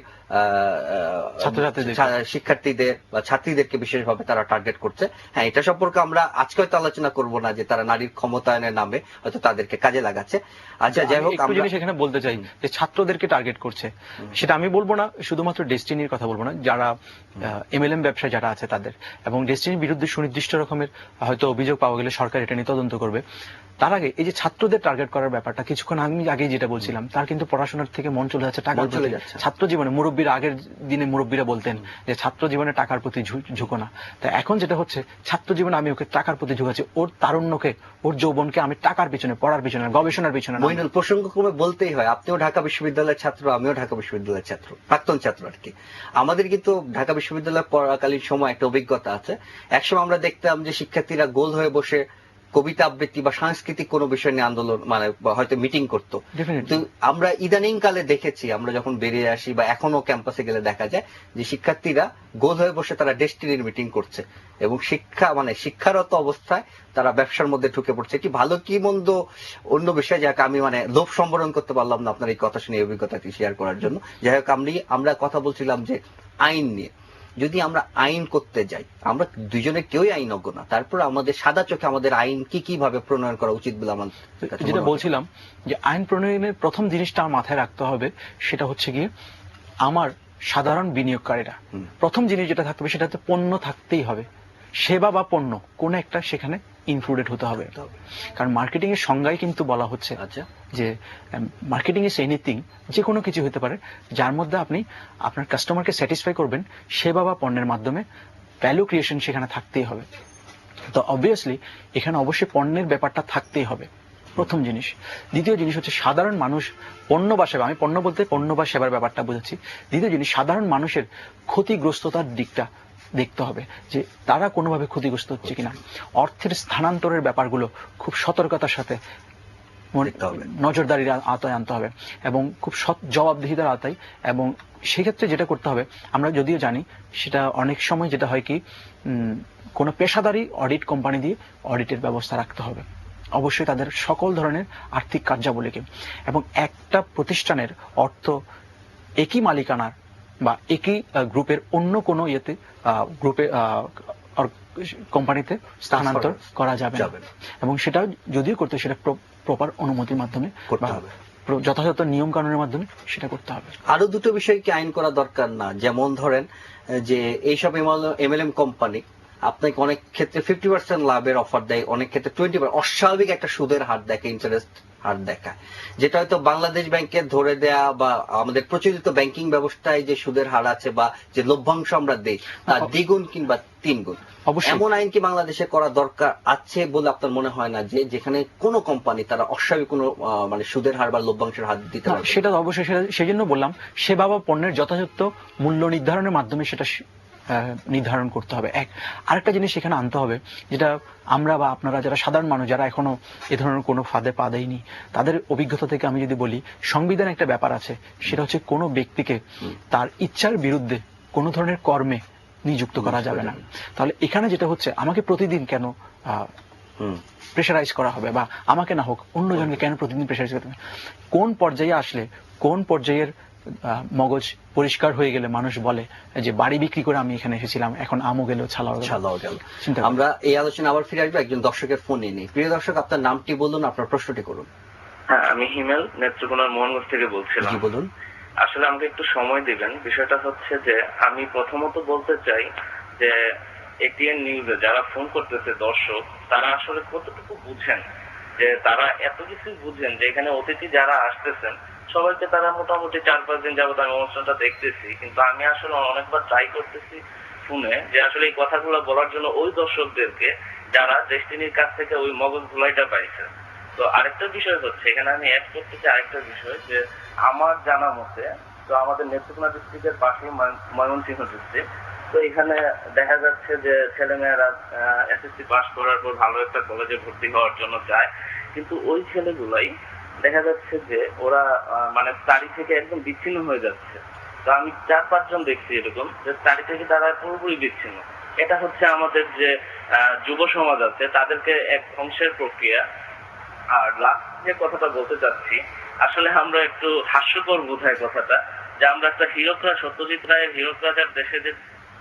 শিক্ষার্থীদের বা ছাত্রীদেরকে বিশেষভাবে তারা টার্গেট করছে। হ্যাঁ, এটা সম্পর্কে আমরা আজকে হয়তো আলোচনা করব না যে তারা নারীর ক্ষমতায়নের নামে হয়তো তাদেরকে কাজে লাগাচ্ছে। আচ্ছা, যাই হোক, একটু জিনিস এখানে বলতে চাই যে ছাত্রদেরকে টার্গেট করছে, সেটা আমি বলবো না, শুধুমাত্র ডেস্টিনির কথা বলবো না, যারা এমএলএম ব্যবসায় যারা আছে তাদের, এবং ডেস্টিনির বিরুদ্ধে সুনির্দিষ্ট রকমের হয়তো অভিযোগ পাওয়া গেলে সরকার এটা নিয়ে তদন্ত করবে। তার আগে এই যে ছাত্রদের টার্গেট করার ব্যাপারটা, কিছুক্ষণ আমি আগেই যেটা বলছিলাম, তার কিন্তু পড়াশোনার থেকে মন চলে যাচ্ছে টাকার প্রতি। ছাত্র জীবনে মুরব্বীরা, আগের দিনে মুরব্বীরা বলতেন যে ছাত্র জীবনে টাকার প্রতি ঝুঁকো না। তা এখন যেটা হচ্ছে, ছাত্র জীবনে আমি ওকে টাকার প্রতি ঝুঁকাচ্ছি, ওর তারুণ্যকে, ওর যৌবনকে আমি টাকার পিছনে, পড়ার পিছনে, গবেষণার পিছনে। মইনুল, প্রসঙ্গক্রমে বলতেই হয়, আপনিও ঢাকা বিশ্ববিদ্যালয়ের ছাত্র, আমিও ঢাকা বিশ্ববিদ্যালয়ের ছাত্র, প্রাক্তন ছাত্র আর কি। আমাদের কিন্তু ঢাকা বিশ্ববিদ্যালয় পড়াকালীন সময় একটা অভিজ্ঞতা আছে। একসময় আমরা দেখতাম যে শিক্ষার্থীরা গোল হয়ে বসে কবিতা আবৃত্তি বা সাংস্কৃতিক কোনো বিষয় নিয়ে আন্দোলন মানে হয়তো মিটিং করতো। কিন্তু আমরা ইদানিং কালে দেখেছি, আমরা যখন বেরিয়ে আসি বা এখনো ক্যাম্পাসে গেলে দেখা যায় যে শিক্ষার্থীরা গোল হয়ে বসে তারা ডেস্টিনির মিটিং করছে এবং শিক্ষারত অবস্থায় তারা ব্যবসার মধ্যে ঢুকে পড়ছে। কি ভালো কি মন্দ অন্য বিষয়, যাক আমি লোভ সম্বরণ করতে পারলাম না আপনার এই কথা শুনে, অভিজ্ঞতাটি শেয়ার করার জন্য। যাই হোক, আমরা কথা বলছিলাম যে আইন নিয়ে, যদি আমরা আইন করতে যাই, আমরা দুইজনে কেউই আইনজ্ঞ না, তারপর আমাদের সাদা চোখে আমাদের আইন কিভাবে প্রণয়ন করা উচিত বলে আমার যেটা বলছিলাম যে আইন প্রণয়নের প্রথম জিনিসটা মাথায় রাখতে হবে, সেটা হচ্ছে গিয়ে আমার সাধারণ বিনিয়োগকারীরা প্রথম জিনিস যেটা থাকতে হবে সেটা হচ্ছে পণ্য থাকতেই হবে, সেবা বা পণ্য কোন একটা সেখানে ইনক্লুডেড হতে হবে। কারণ মার্কেটিং এর সংজ্ঞায় কিন্তু বলা হচ্ছে যে মার্কেটিং ইজ এনিথিং, যে কোনো কিছু হতে পারে যার মধ্যে আপনি আপনার কাস্টমারকে স্যাটিসফাই করবেন, সেবা বা পণ্যের মাধ্যমে ভ্যালু ক্রিয়েশন সেখানে থাকতেই হবে। তো অবভিয়াসলি এখানে অবশ্যই পণ্যের ব্যাপারটা থাকতেই হবে, প্রথম জিনিস। দ্বিতীয় জিনিস হচ্ছে সাধারণ মানুষ পণ্য বা সেবা, আমি পণ্য বলতে পণ্য বা সেবার ব্যাপারটা বোঝাচ্ছি। দ্বিতীয় জিনিস, সাধারণ মানুষের ক্ষতিগ্রস্ততার দিকটা দেখতে হবে, যে তারা কোনোভাবে ক্ষতিগ্রস্ত হচ্ছে কিনা। অর্থের স্থানান্তরের ব্যাপারগুলো খুব সতর্কতার সাথে নজরদারির আওতায় আনতে হবে এবং খুব সৎ জবাবদিহিতার আওতায়। এবং সেক্ষেত্রে যেটা করতে হবে, আমরা যদিও জানি সেটা অনেক সময় যেটা হয় কি, কোনো পেশাদারি অডিট কোম্পানি দিয়ে অডিটের ব্যবস্থা রাখতে হবে, অবশ্যই তাদের সকল ধরনের আর্থিক কার্যাবলীকে। এবং একটা প্রতিষ্ঠানের অর্থ একই মালিকানার বা একই গ্রুপের অন্য কোনো কোম্পানিতে স্থানান্তর করা যাবে না। এবং সেটা যদিও করতে, সেটা প্রপার অনুমতির মাধ্যমে করতে হবে, যথাযথ নিয়ম কানুনের মাধ্যমে সেটা করতে হবে। আরো দুটো বিষয় কি আইন করা দরকার না? যেমন ধরেন যে এইসব এমএলএম কোম্পানি আপনাকে অনেক ক্ষেত্রে 50% লাভের অফার দেয়, অনেক ক্ষেত্রে 20%, অস্বাভাবিক একটা সুদের হার দেখে, ইন্টারেস্ট হার দেখায়, যেটা হয়তো বাংলাদেশ ব্যাংকের ধরে দেয়া বা আমাদের প্রচলিত ব্যাংকিং ব্যবস্থায় যে সুদের হার আছে বা যে লভ্যাংশ আমরা দেই তার দ্বিগুণ কিংবা 3 গুণ। এমন আইন কি বাংলাদেশে করা দরকার আছে বলে আপনার মনে হয় না, যে যেখানে কোনো কোম্পানি তারা অস্বাভাবিক কোনো সুদের হার বা লভ্যাংশের হার দিতে পারে? সেটা অবশ্যই, সেই জন্য বললাম সেবা বা পণ্যের যথাযথ মূল্য নির্ধারণের মাধ্যমে সেটা নির্ধারণ করতে হবে। আরেকটা জিনিস সেখানে আনতে হবে, যেটা আমরা বা আপনারা যারা সাধারণ মানুষ, যারা এখনো এ ধরনের কোনো ফাঁদে পা দেয়নি, তাদের অভিজ্ঞতা থেকে আমি যদি বলি, সংবিধানে একটা ব্যাপার আছে, সেটা হচ্ছে কোনো ব্যক্তিকে তার ইচ্ছার বিরুদ্ধে কোনো ধরনের কর্মে নিযুক্ত করা যাবে না। তাহলে এখানে যেটা হচ্ছে, আমাকে প্রতিদিন কেন প্রেশারাইজ করা হবে, বা আমাকে না হোক অন্যজনকে কেন প্রতিদিন প্রেশারাইজ করতে হবে? কোন পর্যায়ে আসলে, কোন পর্যায়ের মগজ পরিষ্কার হয়ে গেলে মানুষ বলে যে বাড়ি বিক্রি করে আমি এখানে এসেছিলাম, এখন আমও গেল ছালাও গেল। আমরা এই আলোচনা আবার ফিরে আসবো একজন দর্শকের ফোনে নিয়ে। প্রিয় দর্শক, আপনার নামটি বলুন, আপনার প্রশ্নটি করুন। হ্যাঁ, আমি হিমেল নেত্রকোনার মোহনগঞ্জ থেকে বলছিলাম। বলুন। আসলে আমাকে একটু সময় দিবেন। বিষয়টা হচ্ছে যে আমি প্রথমত বলতে চাই যে এটিএন নিউজে যারা ফোন করতেছে দর্শক, তারা আসলে কতটুকু বুঝেন, যে তারা এত কিছু বুঝেন যে এখানে অতিথি যারা আসতেছেন সবাইকে তারা মোটামুটি 4-5 দিন যাবত আমি অনুষ্ঠানটা দেখতেছি, কিন্তু আমি আসলে অনেকবার ট্রাই করতেছি শুনে যে আসলে এই কথাগুলো বলার জন্য ওই দর্শকদেরকে যারা ডেস্টিনির কাছ থেকে ওই মগজ ধুলাইটা পাইছে। তো আরেকটা বিষয় হচ্ছে, এখানে আমি অ্যাড করতে চাই আরেকটা বিষয়, যে আমার জানা মতে তো আমাদের নেত্রকোনা ডিস্ট্রিক্টের পাশেই ময়মনসিংহ ডিস্ট্রিক্ট, তো এখানে দেখা যাচ্ছে যে ছেলেমেয়েরা এসএসসি পাস করার পর ভালো একটা কলেজে ভর্তি হওয়ার জন্য চায়, কিন্তু ওই ছেলেগুলাই দেখা যাচ্ছে যে ওরা মানে স্টাডি থেকে একদম বিচ্ছিন্ন হয়ে যাচ্ছে। তো আমি 4-5 জন দেখছি এরকম, যে স্টাডি থেকে তারা পুরোপুরি বিচ্ছিন্ন। এটা হচ্ছে আমাদের যে যুব সমাজ আছে তাদেরকে এক ধ্বংসের প্রক্রিয়া। আর লাস্ট যে কথাটা বলতে চাচ্ছি, আসলে আমরা একটু হাস্যকর বোধহয় কথাটা, যে আমরা একটা হিরোকরাজ, সত্যজিৎ রায়ের হিরোকরাজার দেশে যে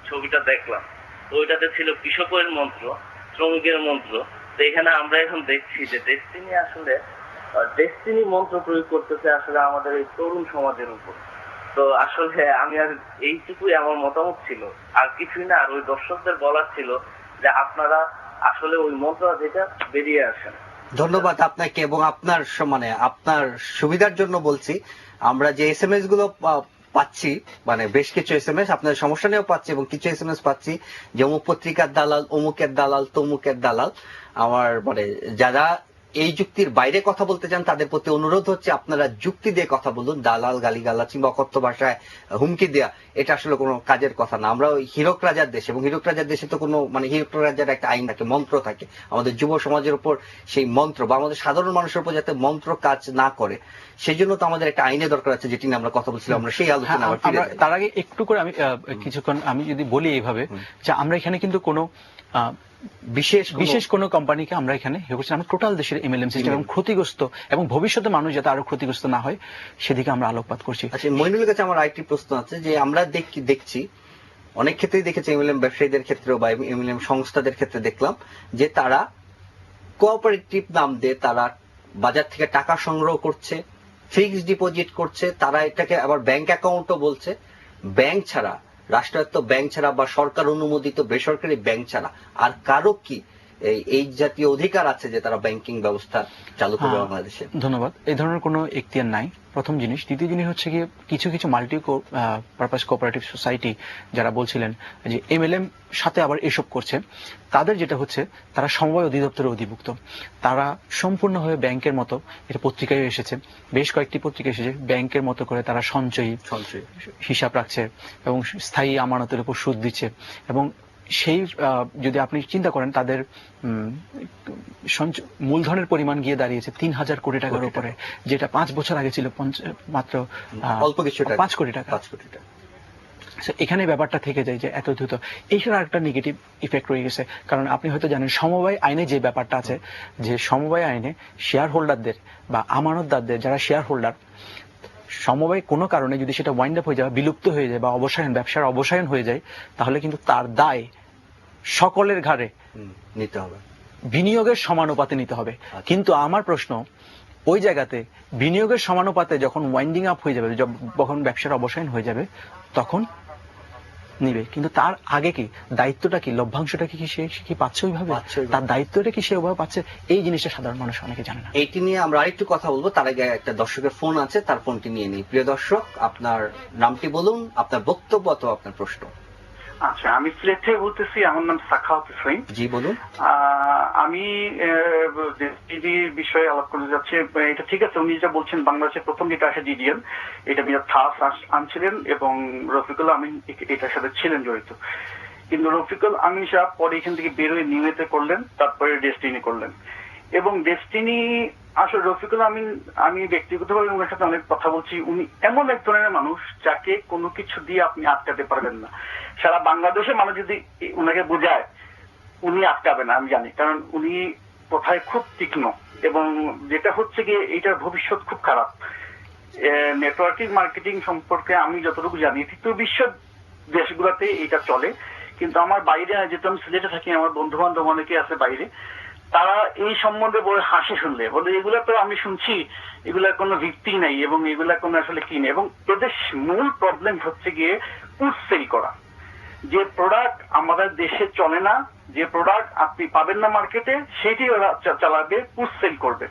ছবিটা দেখলাম, তো ওইটাতে ছিল কৃষকের মন্ত্র, শ্রমিকের মন্ত্র। তো এখানে আমরা এখন দেখছি যে ডেস্টিনি আসলে ডেস্টিনি মন্ত্র প্রয়োগ করতেছে আসলে আমাদের এই তরুণ সমাজের উপর। তো আসলে আমি আর এইটুকুই আমার মতামত ছিল, আর কিছুই না। আর ওই দর্শকদের বলার ছিল যে আপনারা আসলে ওই মন্ত্র যেটা বেরিয়ে আসেন। ধন্যবাদ আপনাকে, এবং আপনার আপনার সুবিধার জন্য বলছি, আমরা যে SMS গুলো পাচ্ছি, বেশ কিছু SMS আপনার সমস্যা নিয়েও পাচ্ছি, এবং কিছু SMS পাচ্ছি যে অমুক পত্রিকার দালাল, অমুকের দালাল, তমুকের দালাল। আমার যারা এই যুক্তির বাইরে কথা বলতে চান তাদের প্রতি অনুরোধ হচ্ছে আপনারা যুক্তি দিয়ে কথা বলুন। দালাল, গালিগালাজ কিংবা অকথ্য ভাষায় হুমকি দেয়া এটা আসলে কোনো কাজের কথা না। আমরা ওই হীরক রাজার দেশে, এবং হীরক রাজার দেশে তো কোনো মানে হীরক রাজার একটা আইন থাকে, মন্ত্র থাকে। আমাদের যুব সমাজের উপর সেই মন্ত্র বা আমাদের সাধারণ মানুষের উপর যাতে মন্ত্র কাজ না করে সেই জন্য তো আমাদের একটা আইনের দরকার আছে, যেটি নিয়ে আমরা কথা বলছিলাম। আমরা সেই আলোচনা আবার ফিরে যাই। তার আগে একটু করে আমি কিছুক্ষণ আমি যদি বলি এইভাবে যে আমরা এখানে কিন্তু কোনো বিশেষ কোনো কোম্পানিকে আমরা এখানে আমরা টোটাল দেশের এমএলএম সিস্টেম এবং ক্ষতিগ্রস্ত এবং ভবিষ্যতে মানুষ যাতে আরো ক্ষতিগ্রস্ত না হয় সেদিকে আমরা আলোকপাত করছি। আচ্ছা, মইনুলের কাছে আমার আরেকটি প্রশ্ন আছে যে আমরা দেখছি অনেক ক্ষেত্রেই দেখেছি এমএলএম ব্যবসায়ীদের ক্ষেত্রেও বা এমএলএম সংস্থাদের ক্ষেত্রে দেখলাম যে তারা কোঅপারেটিভ নাম দিয়ে তারা বাজার থেকে টাকা সংগ্রহ করছে, ফিক্সড ডিপোজিট করছে, তারা এটাকে আবার ব্যাংক অ্যাকাউন্টও বলছে। ব্যাংক ছাড়া, রাষ্ট্রায়ত্ত ব্যাংক ছাড়া বা সরকার অনুমোদিত বেসরকারি ব্যাংক ছাড়া আর কারো কি এই জাতীয় অধিকার আছে যে তারা ব্যাংকিং ব্যবস্থা চালু করবে বাংলাদেশে? ধন্যবাদ। এই ধরনের কোনো এখতিয়ার নাই, প্রথম জিনিস। দ্বিতীয় জিনিস হচ্ছে গিয়ে কিছু মাল্টি পারপাস কোঅপারেটিভ সোসাইটি যারা বলছিলেন যে এমএলএম সাথে আবার এসব করছে, তাদের যেটা হচ্ছে তারা সমবায় অধিদপ্তরের অধিভুক্ত। তারা সম্পূর্ণভাবে ব্যাংকের মতো, এটা পত্রিকায় এসেছে, বেশ কয়েকটি পত্রিকা এসেছে, ব্যাংকের মতো করে তারা সঞ্চয়ী হিসাব রাখছে এবং স্থায়ী আমানতের উপর সুদ দিচ্ছে। এবং সেই যদি আপনি চিন্তা করেন তাদের মূলধনের পরিমাণ গিয়ে দাঁড়িয়েছে ৩,০০০ কোটি টাকার উপরে, যেটা 5 বছর আগে ছিল মাত্র অল্প কিছু 5 কোটি টাকা। এখানে ব্যাপারটা থেকে যায় যে এত দ্রুত এইখানে আরেকটা নেগেটিভ ইফেক্ট রয়ে গেছে। কারণ আপনি হয়তো জানেন সমবায় আইনে যে ব্যাপারটা আছে, যে সমবায় আইনে শেয়ার হোল্ডারদের বা আমানতদারদের যারা শেয়ার হোল্ডার, সমবায় কোনো কারণে যদি সেটা ওয়াইন্ড আপ হয়ে যায়, বিলুপ্ত হয়ে যায় বা ব্যবসার অবসায়ন হয়ে যায়, তাহলে কিন্তু তার দায় সকলের ঘাড়ে নিতে হবে, বিনিয়োগের সমানুপাতে নিতে হবে। কিন্তু আমার প্রশ্ন, ওই জায়গাতে বিনিয়োগের সমানুপাতে যখন ওয়াইন্ডিং আপ হয়ে যাবে, যখন ব্যবসার অবসায়ন হয়ে যাবে, তখন নিবে। কিন্তু তার আগে কি দায়িত্বটা কি, লভ্যাংশটা কি সে কি পাচ্ছে ওইভাবে, তার দায়িত্বটা কি সে ওইভাবে পাচ্ছে, এই জিনিসটা সাধারণ মানুষ অনেকে জানে না। এইটি নিয়ে আমরা আরেকটু কথা বলবো, তার আগে একটা দর্শকের ফোন আছে, তার ফোনটি নিয়ে নিই। প্রিয় দর্শক, আপনার নামটি বলুন, আপনার বক্তব্য অথবা আপনার প্রশ্ন। আচ্ছা, আমি সিলেট থেকে বলতেছি, আমার নাম সাখাওয়াত হোসেন। জি বলুন। আমি বিষয়ে আলাপ করতে যাচ্ছি। এটা ঠিক আছে, উনি যেটা বলছেন বাংলাদেশের প্রথম যেটা আসে ডিডিএল, এটা মিয়া থাস আনছিলেন এবং রফিকুল আমিন এটার সাথে ছিলেন জড়িত। কিন্তু রফিকুল আমিন সাহেব পরে এখান থেকে বেরোয় নিউতে করলেন, তারপরে ডেস্টিনি করলেন। এবং ডেস্টিনি আসলে রফিকুল আমিন, আমি ব্যক্তিগতভাবে ওনার সাথে অনেক কথা বলছি, উনি এমন এক ধরনের মানুষ যাকে কোনো কিছু দিয়ে আপনি আটকাতে পারবেন না। সারা বাংলাদেশের মানুষ যদি উনাকে বোঝায়, উনি আটকাবে না, আমি জানি। কারণ উনি কথায় খুব তীক্ষ্ণ এবং যেটা হচ্ছে গিয়ে এইটার ভবিষ্যৎ খুব খারাপ। নেটওয়ার্কিং মার্কেটিং সম্পর্কে আমি যতটুকু জানি, তৃতীয় বিশ্বের দেশগুলোতে এটা চলে। কিন্তু আমার বাইরে, যেহেতু আমি সিলেটে থাকি, আমার বন্ধু বান্ধব অনেকে আছে বাইরে, তারা এই সম্বন্ধে বলে হাসি শুনলে বলে এগুলা তো আমি শুনছি, এগুলার কোনো ভিত্তি নাই এবং এগুলা কোনো আসলে কি নেই। এবং এদের মূল প্রবলেম হচ্ছে গিয়ে পুশ সেল করা। যে প্রোডাক্ট আমাদের দেশে চলে না, যে প্রোডাক্ট আপনি পাবেন না মার্কেটে, সেটি ওরা চালাবে, পুশ সেল করবে।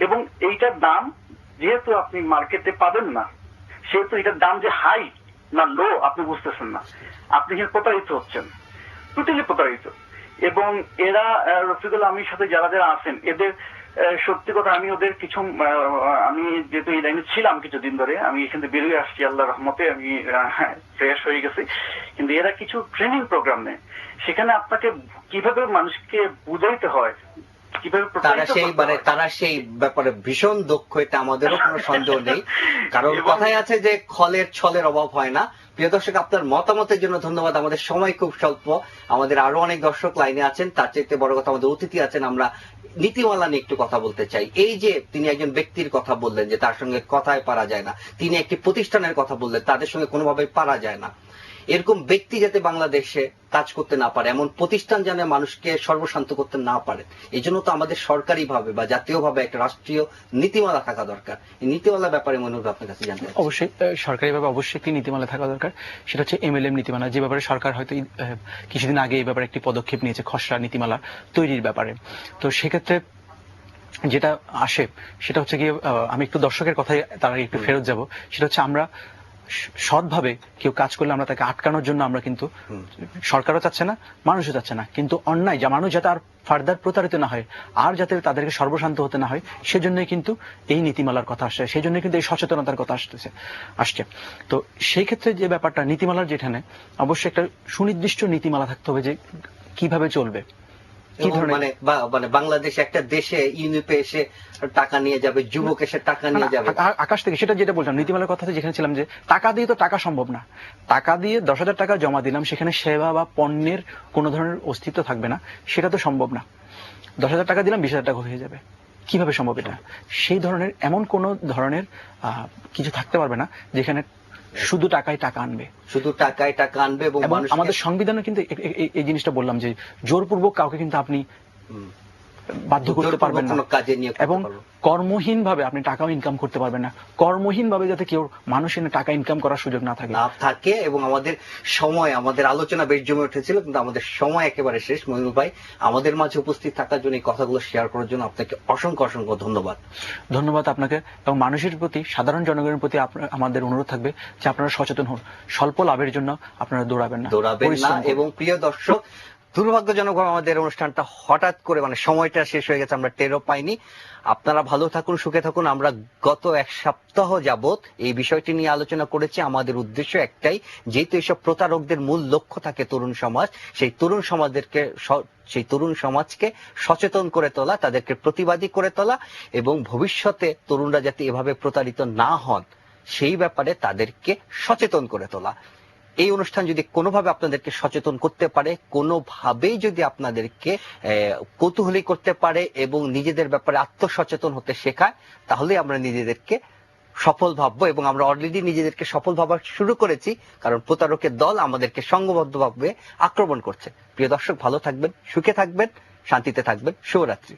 এবং এইটার দাম যেহেতু আপনি মার্কেটে পাবেন না, সেহেতু এটার দাম যে হাই না লো আপনি বুঝতেছেন না, আপনি প্রতারিত হচ্ছেন, টোটালি প্রতারিত। এবং এরা রফিকুল আমির সাথে যারা যারা আছেন, এদের সত্যি কথা, আমি ওদের কিছু, আমি যেহেতু এই লাইনে ছিলাম কিছুদিন ধরে, আমি এখান থেকে বেরিয়ে আসছি আল্লাহ রহমতে, আমি ফ্রেশ হয়ে গেছি। কিন্তু এরা কিছু ট্রেনিং প্রোগ্রাম নেয়, সেখানে আপনাকে কিভাবে মানুষকে বুঝাইতে হয়, তারা সেই ব্যাপারে ভীষণ দক্ষ, এটা আমাদেরও কোনো সন্দেহ নেই। কারণ কথায় আছে যে খলের ছলের অভাব হয় না। প্রিয় দর্শক, আপনার মতামতের জন্য ধন্যবাদ। আমাদের সময় খুব স্বল্প, আমাদের আরো অনেক দর্শক লাইনে আছেন। তার চাইতে বড় কথা, আমাদের অতিথি আছেন। আমরা নীতিমালা নিয়ে একটু কথা বলতে চাই। এই যে তিনি একজন ব্যক্তির কথা বললেন যে তার সঙ্গে কথায় পারা যায় না, তিনি একটি প্রতিষ্ঠানের কথা বললেন তাদের সঙ্গে কোনোভাবে পারা যায় না, এরকম ব্যক্তি যাতে বাংলাদেশে কাজ করতে না পারে, এমন প্রতিষ্ঠান যেন মানুষকে সর্বশান্ত করতে না পারে, এই জন্য তো আমাদের সরকারি ভাবে বা জাতীয় ভাবে একটা রাষ্ট্রীয় নীতিমালা থাকা দরকার। এই নীতিমালার ব্যাপারে মনে হয় আপনার কাছে জানতে। অবশ্যই সরকারি ভাবে অবশ্যই একটি নীতিমালা থাকা দরকার, সেটা হচ্ছে এমএলএম নীতিমালা, যে ব্যাপারে সরকার হয়তো কিছুদিন আগে এই ব্যাপারে একটি পদক্ষেপ নিয়েছে খসড়া নীতিমালা তৈরির ব্যাপারে। তো সেক্ষেত্রে যেটা আসে সেটা হচ্ছে গিয়ে, আমি একটু দর্শকের কথায় তার একটু ফেরত যাব, সেটা হচ্ছে আমরা সৎভাবে কেউ কাজ করলে আমরা তাকে আটকানোর জন্য আমরা কিন্তু সরকারও চাচ্ছে না, মানুষও চাচ্ছে না, কিন্তু অন্যায় যা মানুষ যাতে আর ফার্দার প্রতারিত না হয়, আর যাতে তাদেরকে সর্বশান্ত হতে না হয়, সেজন্যই কিন্তু এই নীতিমালার কথা আসছে, সেই জন্য কিন্তু এই সচেতনতার কথা আসছে। তো সেই ক্ষেত্রে যে ব্যাপারটা নীতিমালার যেখানে অবশ্যই একটা সুনির্দিষ্ট নীতিমালা থাকতে হবে যে কিভাবে চলবে, কি ধরনের মানে বাংলাদেশ একটা দেশে ইউনিপে এসে টাকা নিয়ে যাবে, যুবক এসে টাকা নিয়ে যাবে আকাশ থেকে, সেটা যেটা বললাম নীতিমালার কথাতে যেখানে ছিলাম যে টাকা দিয়ে তো টাকা সম্ভব না, টাকা দিয়ে 10,000 টাকা জমা দিলাম, সেখানে সেবা বা পণ্যের কোনো ধরনের অস্তিত্ব থাকবে না, সেটা তো সম্ভব না। 10,000 টাকা দিলাম 20,000 টাকা হয়ে যাবে, কিভাবে সম্ভব এটা? সেই ধরনের এমন কোন ধরনের কিছু থাকতে পারবে না যেখানে শুধু টাকায় টাকা আনবে, শুধু টাকায় টাকা আনবে। এবং আমাদের সংবিধানে কিন্তু এই জিনিসটা বললাম যে জোরপূর্বক কাউকে কিন্তু আপনি বাধ্য করতে পারবেন না, এবং কর্মহীন ভাবে আপনি টাকাও ইনকাম করতে পারবেন না, কর্মহীন ভাবে যাতে কেউ মানুষের টাকা ইনকাম করার সুযোগ না থাকে। এবং আমাদের সময়, আমাদের আলোচনা বেশ জমে উঠেছিল, কিন্তু আমাদের সময় একেবারে শেষ। মইনুল ভাই, আমাদের মাঝে উপস্থিত থাকার জন্য, এই কথাগুলো শেয়ার করার জন্য আপনাকে অসংখ্য অসংখ্য ধন্যবাদ। ধন্যবাদ আপনাকে, এবং মানুষের প্রতি, সাধারণ জনগণের প্রতি আমাদের অনুরোধ থাকবে যে আপনারা সচেতন হন, স্বল্প লাভের জন্য আপনারা দৌড়াবেন না। এবং প্রিয় দর্শক, দুর্ভাগ্যজনক আমাদের অনুষ্ঠানটা হঠাৎ করে সময়টা শেষ হয়ে গেছে, আমরা টেরও পাইনি। আপনারা ভালো থাকুন, সুখে থাকুন। আমরা গত 1 সপ্তাহ যাবত এই বিষয়টি নিয়ে আলোচনা করেছি। আমাদের উদ্দেশ্য একটাই, যেহেতু এইসব প্রতারকদের মূল লক্ষ্য থাকে তরুণ সমাজ, সেই তরুণ সমাজকে সচেতন করে তোলা, তাদেরকে প্রতিবাদী করে তোলা, এবং ভবিষ্যতে তরুণরা যাতে এভাবে প্রতারিত না হন সেই ব্যাপারে তাদেরকে সচেতন করে তোলা। এই অনুষ্ঠান যদি কোনোভাবে আপনাদেরকে সচেতন করতে পারে, কোনোভাবেই যদি আপনাদেরকে কৌতূহলী করতে পারে এবং নিজেদের ব্যাপারে আত্মসচেতন হতে শেখায়, তাহলে আমরা নিজেদেরকে সফল ভাববো। এবং আমরা অলরেডি নিজেদেরকে সফল ভাবা শুরু করেছি, কারণ প্রতারকের দল আমাদেরকে সংঘবদ্ধভাবে আক্রমণ করছে। প্রিয় দর্শক, ভালো থাকবেন, সুখে থাকবেন, শান্তিতে থাকবেন। শুভরাত্রি।